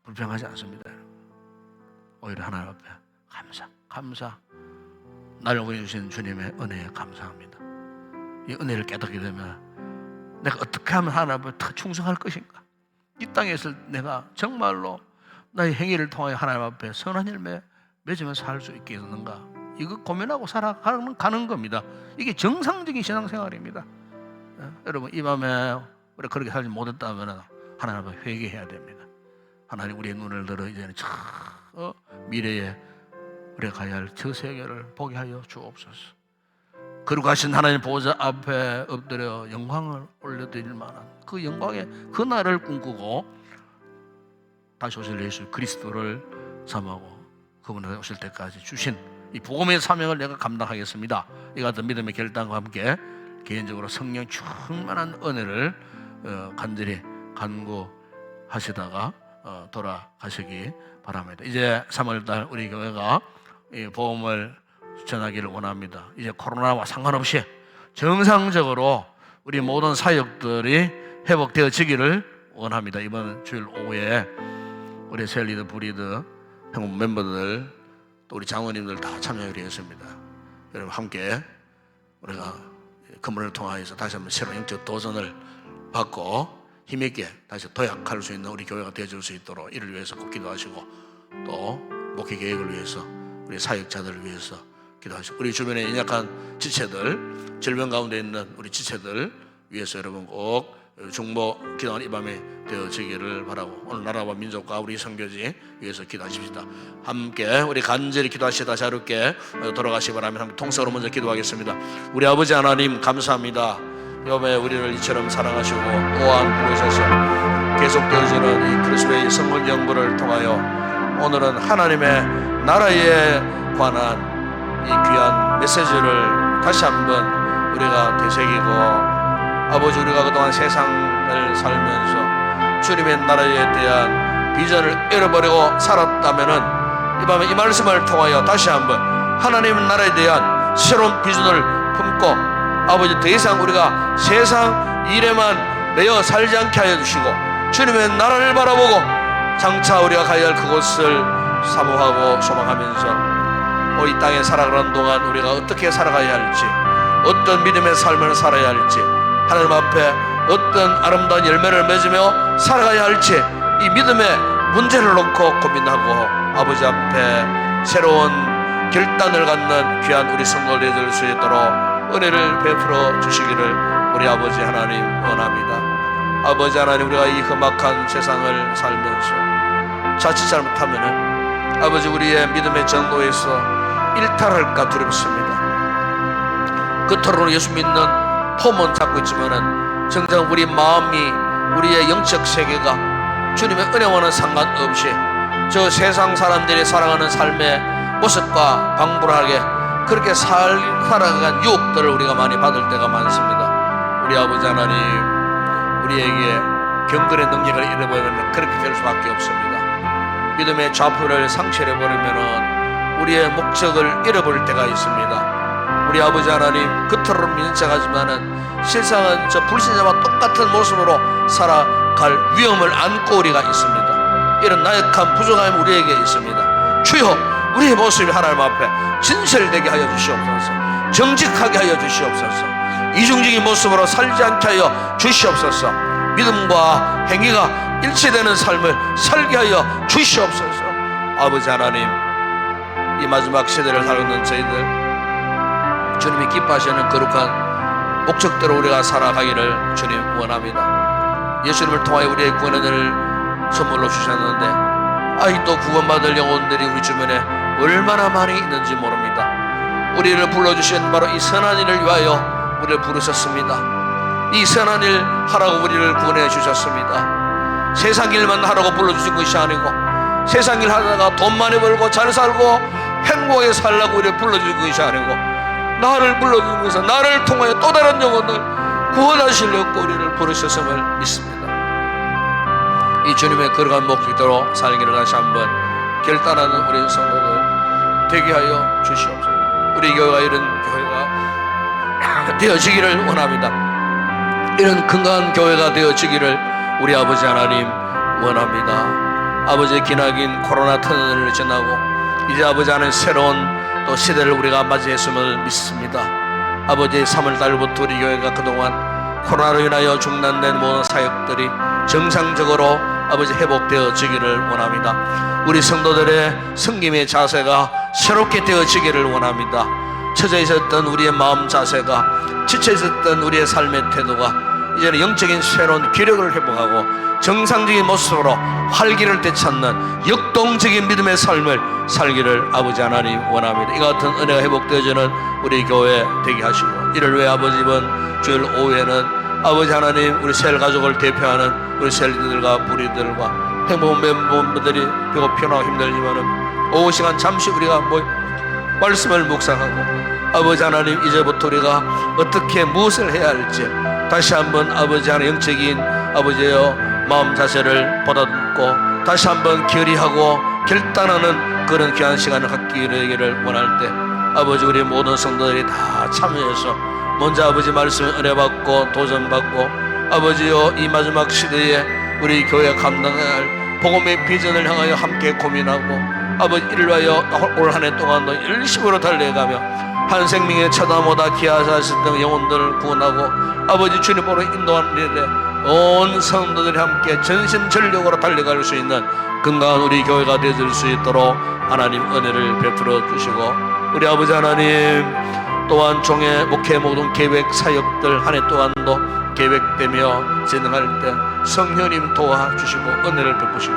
불평하지 않습니다. 오히려 하나님 앞에 감사, 나를 보내주신 주님의 은혜에 감사합니다. 이 은혜를 깨닫게 되면 내가 어떻게 하면 하나님 앞에 더 충성할 것인가, 이 땅에 있을 내가 정말로 나의 행위를 통하여 하나님 앞에 선한 열매 맺으면서 살 수 있게 했는가, 이거 고민하고 살아가는 겁니다. 이게 정상적인 신앙생활입니다. 여러분 이 밤에 우리 그렇게 살지 못했다면 하나님 앞에 회개해야 됩니다. 하나님 우리의 눈을 들어 이제는 저 미래에 우리가 가야 할 저 세계를 보게 하여 주옵소서. 거룩하신 하나님 보좌 앞에 엎드려 영광을 올려드릴 만한 그 영광의 그 날을 꿈꾸고 다시 오실 예수 그리스도를 삼하고 그분이 오실 때까지 주신 이 복음의 사명을 내가 감당하겠습니다. 이 같은 믿음의 결단과 함께 개인적으로 성령 충만한 은혜를 간절히 간구하시다가 돌아가시기 바랍니다. 이제 3월달 우리 교회가 이 복음을 전하기를 원합니다. 이제 코로나와 상관없이 정상적으로 우리 모든 사역들이 회복되어지기를 원합니다. 이번 주일 오후에 우리 셀리드, 브리드, 한국 멤버들 또 우리 장로님들 다 참여하기로 했습니다. 여러분 함께 우리가 그분을 통하여서 다시 한번 새로운 영적 도전을 받고 힘있게 다시 도약할 수 있는 우리 교회가 되어줄 수 있도록 이를 위해서 꼭 기도하시고, 또 목회 계획을 위해서 우리 사역자들을 위해서 기도하시고, 우리 주변에 연약한 지체들, 질병 가운데 있는 우리 지체들 위해서 여러분 꼭 중보 기도하는 이 밤에 되어지기를 바라고, 오늘 나라와 민족과 우리 선교지 위해서 기도하십시다. 함께 우리 간절히 기도하시다 자유롭게 돌아가시기 바랍니다. 함께 통성으로 먼저 기도하겠습니다. 우리 아버지 하나님 감사합니다. 여호와의 우리를 이처럼 사랑하시고 또한 부르셔서 계속되어지는 이 크리스도의 선물 연구를 통하여 오늘은 하나님의 나라에 관한 이 귀한 메시지를 다시 한번 우리가 되새기고, 아버지 우리가 그동안 세상을 살면서 주님의 나라에 대한 비전을 잃어버리고 살았다면은 이 밤에 이 말씀을 통하여 다시 한번 하나님의 나라에 대한 새로운 비전을 품고, 아버지 더 이상 우리가 세상 일에만 매여 살지 않게 하여 주시고 주님의 나라를 바라보고 장차 우리가 가야 할 그곳을 사모하고 소망하면서 이 땅에 살아가는 동안 우리가 어떻게 살아가야 할지, 어떤 믿음의 삶을 살아야 할지, 하나님 앞에 어떤 아름다운 열매를 맺으며 살아가야 할지, 이 믿음의 문제를 놓고 고민하고 아버지 앞에 새로운 결단을 갖는 귀한 우리 성도를 되어줄 수 있도록 은혜를 베풀어 주시기를 우리 아버지 하나님 원합니다. 아버지 하나님, 우리가 이 험악한 세상을 살면서 자칫 잘못하면은 아버지 우리의 믿음의 전도에서 일탈할까 두렵습니다. 겉으로는 예수 믿는 폼은 잡고 있지만은 정작 우리 마음이, 우리의 영적 세계가 주님의 은혜와는 상관없이 저 세상 사람들이 살아가는 삶의 모습과 방불하게 그렇게 살아가는 유혹들을 우리가 많이 받을 때가 많습니다. 우리 아버지 하나님, 우리에게 경건의 능력을 잃어버리면 그렇게 될 수밖에 없습니다. 믿음의 좌표를 상실해버리면 우리의 목적을 잃어버릴 때가 있습니다. 우리 아버지 하나님, 겉으로는 믿는 척하지만은 실상은 저 불신자와 똑같은 모습으로 살아갈 위험을 안고 우리가 있습니다. 이런 나약한 부족함이 우리에게 있습니다. 주여, 우리의 모습이 하나님 앞에 진실되게 하여 주시옵소서. 정직하게 하여 주시옵소서. 이중적인 모습으로 살지 않게 하여 주시옵소서. 믿음과 행위가 일치되는 삶을 살게 하여 주시옵소서. 아버지 하나님, 이 마지막 시대를 살아가는 저희들 주님이 기뻐하시는 거룩한 목적대로 우리가 살아가기를 주님 원합니다. 예수님을 통하여 우리의 구원을 선물로 주셨는데 아직도 구원받을 영혼들이 우리 주변에 얼마나 많이 있는지 모릅니다. 우리를 불러주신 바로 이 선한 일을 위하여 우리를 부르셨습니다. 이 선한 일 하라고 우리를 구원해 주셨습니다. 세상 일만 하라고 불러주신 것이 아니고 세상 일 하다가 돈 많이 벌고 잘 살고 행복하게 살라고 우리를 불러주신 것이 아니고 나를 불러주신 것은 나를 통하여 또 다른 영혼을 구원하시려고 우리를 부르셨음을 믿습니다. 이 주님의 거룩한 목적대로 살기를 다시 한번 결단하는 우리 성도들 되게 하여 주시옵소서. 우리 교회가 이런 교회가 되어지기를 원합니다. 이런 건강한 교회가 되어지기를 우리 아버지 하나님 원합니다. 아버지의 기나긴 코로나 터널을 지나고 이제 아버지 하나님 새로운 또 시대를 우리가 맞이했음을 믿습니다. 아버지의 3월달부터 우리 교회가 그동안 코로나로 인하여 중단된 모든 사역들이 정상적으로 아버지 회복되어지기를 원합니다. 우리 성도들의 섬김의 자세가 새롭게 되어지기를 원합니다. 처져 있었던 우리의 마음 자세가, 지쳐 있었던 우리의 삶의 태도가 이제는 영적인 새로운 기력을 회복하고 정상적인 모습으로 활기를 되찾는 역동적인 믿음의 삶을 살기를 아버지 하나님 원합니다. 이 같은 은혜가 회복되어지는 우리 교회 되게 하시고, 이를 위해 아버지 이번 주일 오후에는 아버지 하나님 우리 셀 가족을 대표하는 우리 셀들과 부리들과 행복한 멤버들이 비록 편하고 힘들지만은 오후 시간 잠시 우리가 말씀을 묵상하고 아버지 하나님 이제부터 우리가 어떻게 무엇을 해야 할지 다시 한번 아버지 하나님 영적인 아버지여 마음 자세를 보다듬고 다시 한번 결의하고 결단하는 그런 귀한 시간을 갖기를 원할 때 아버지 우리 모든 성도들이 다 참여해서 먼저 아버지 말씀 은혜 받고 도전 받고 아버지여 이 마지막 시대에 우리 교회가 감당할 복음의 비전을 향하여 함께 고민하고 아버지 이를 위하여 올 한 해 동안도 열심으로 달려가며 한 생명의 쳐다보다 기하사셨던 영혼들을 구원하고 아버지 주님 보러 인도하는 일에 온 성도들이 함께 전심전력으로 달려갈 수 있는 건강한 우리 교회가 되어질 수 있도록 하나님 은혜를 베풀어 주시고, 우리 아버지 하나님 또한 종의 목회 모든 계획 사역들 한 해 동안도 계획되며 진행할 때 성령님 도와주시고 은혜를 베푸시고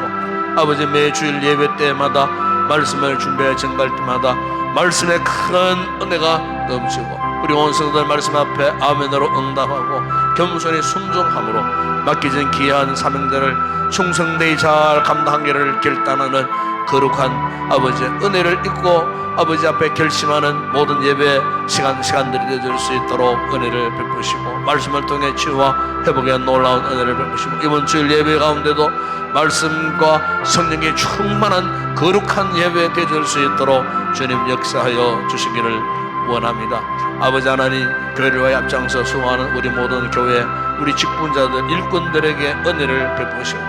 아버지 매주일 예배 때마다 말씀을 준비해 전갈 때마다 말씀의 큰 은혜가 넘치고 우리 온 성도들 말씀 앞에 아멘으로 응답하고 겸손히 순종함으로 맡겨진 귀한 사명들을 충성되이 잘 감당하기를 결단하는 거룩한 아버지의 은혜를 잊고 아버지 앞에 결심하는 모든 예배 시간들이 되어질 수 있도록 은혜를 베푸시고 말씀을 통해 치유와 회복의 놀라운 은혜를 베푸시고 이번 주일 예배 가운데도 말씀과 성령의 충만한 거룩한 예배 되어질 수 있도록 주님 역사하여 주시기를 원합니다. 아버지 하나님 교회를 위하여 앞장서 수고하는 우리 모든 교회 우리 직분자들 일꾼들에게 은혜를 베푸시고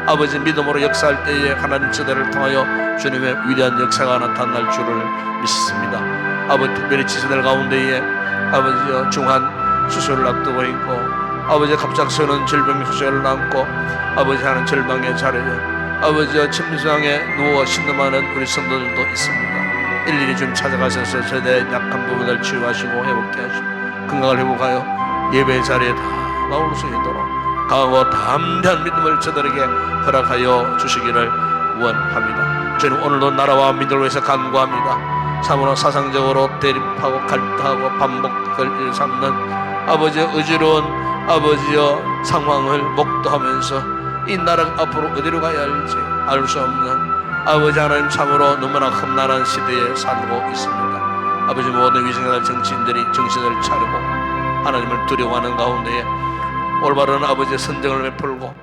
아버지 믿음으로 역사할 때에 하나님 지대를 통하여 주님의 위대한 역사가 나타날 줄을 믿습니다. 아버지 특별히 지체들 가운데에 아버지여 중한 수술을 앞두고 있고 아버지 갑작스러운 질병 소식을 안고 아버지 하는 절망의 자리에 아버지여 침상에 누워 신음하는 우리 성도들도 있습니다. 일일이 좀 찾아가셔서 저희의 약한 부분을 치유하시고 회복케 하시고 건강을 회복하여 예배의 자리에 다 나올 수 있도록 강하고 담대한 믿음을 저들에게 허락하여 주시기를 원합니다. 저는 오늘도 나라와 민족을 위해서 간구합니다. 참으로 사상적으로 대립하고 갈등하고 반복을 일삼는 아버지의 의지로운 아버지의 상황을 목도하면서 이 나라가 앞으로 어디로 가야 할지 알 수 없는 아버지 하나님 참으로 너무나 험난한 시대에 살고 있습니다. 아버지 모든 위생자 정치인들이 정신을 차리고 하나님을 두려워하는 가운데에 올바른 아버지의 선정을 베풀고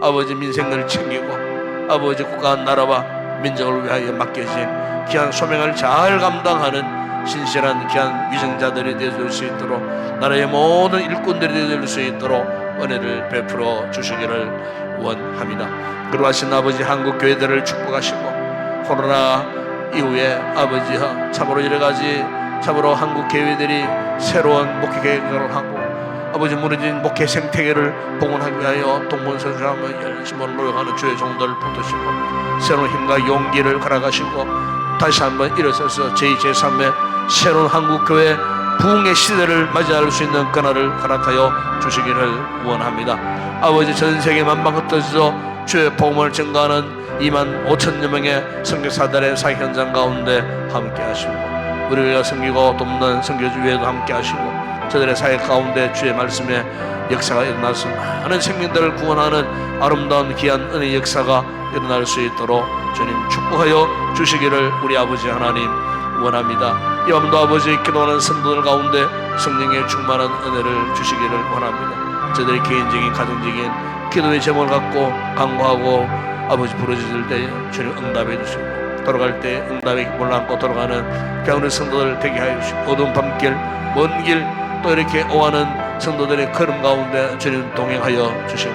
아버지 민생을 챙기고 아버지 국가 나라와 민족을 위하여 맡겨진 귀한 소명을 잘 감당하는 신실한 귀한 위생자들이 되어줄 수 있도록 나라의 모든 일꾼들이 되어줄 수 있도록 은혜를 베풀어 주시기를 원합니다. 그러하신 아버지 한국 교회들을 축복하시고 코로나 이후에 아버지여 참으로 여러가지 참으로 한국 교회들이 새로운 목회 계획을 하고 아버지 무너진 목회 생태계를 복원하기 위하여 동문서주하며 열심히 노력하는 주의 종들을 붙드시고 새로운 힘과 용기를 갈아가시고 다시 한번 일어서서 제2, 제3의 새로운 한국교회 부흥의 시대를 맞이할 수 있는 그날을 허락하여 주시기를 원합니다. 아버지 전세계 만방 흩어져 주의 복음을 증거하는 2만 5천여 명의 선교사들의 사역 현장 가운데 함께 하시고 우리가 섬기고 돕는 선교주회도 함께 하시고 저들의 사역 가운데 주의 말씀의 역사가 일어나서 많은 생명들을 구원하는 아름다운 귀한 은혜의 역사가 일어날 수 있도록 주님 축복하여 주시기를 우리 아버지 하나님 원합니다. 이 밤도 아버지 기도하는 성도들 가운데 성령의 충만한 은혜를 주시기를 원합니다. 저들의 개인적인 가정적인 기도의 제목을 갖고 간구하고 아버지 부르짖을 때 주님 응답해 주시고 돌아갈 때 응답의 기쁨을 안고 돌아가는 병원의 성도들 되게 하여 주시고 어두운 밤길 먼 길 또 이렇게 오가는 성도들의 걸음 가운데 주님 동행하여 주시고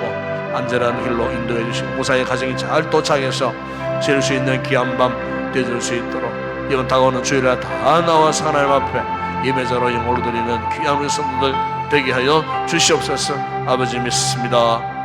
안전한 길로 인도해 주시고 무사히 가정이 잘 도착해서 지을 수 있는 귀한 밤 되줄 수 있도록 이번 다가오는 주일에 다 나와서 하나님 앞에 예배자로 영광을 드리는 귀한 우리 성도들 되게 하여 주시옵소서. 아버지 믿습니다.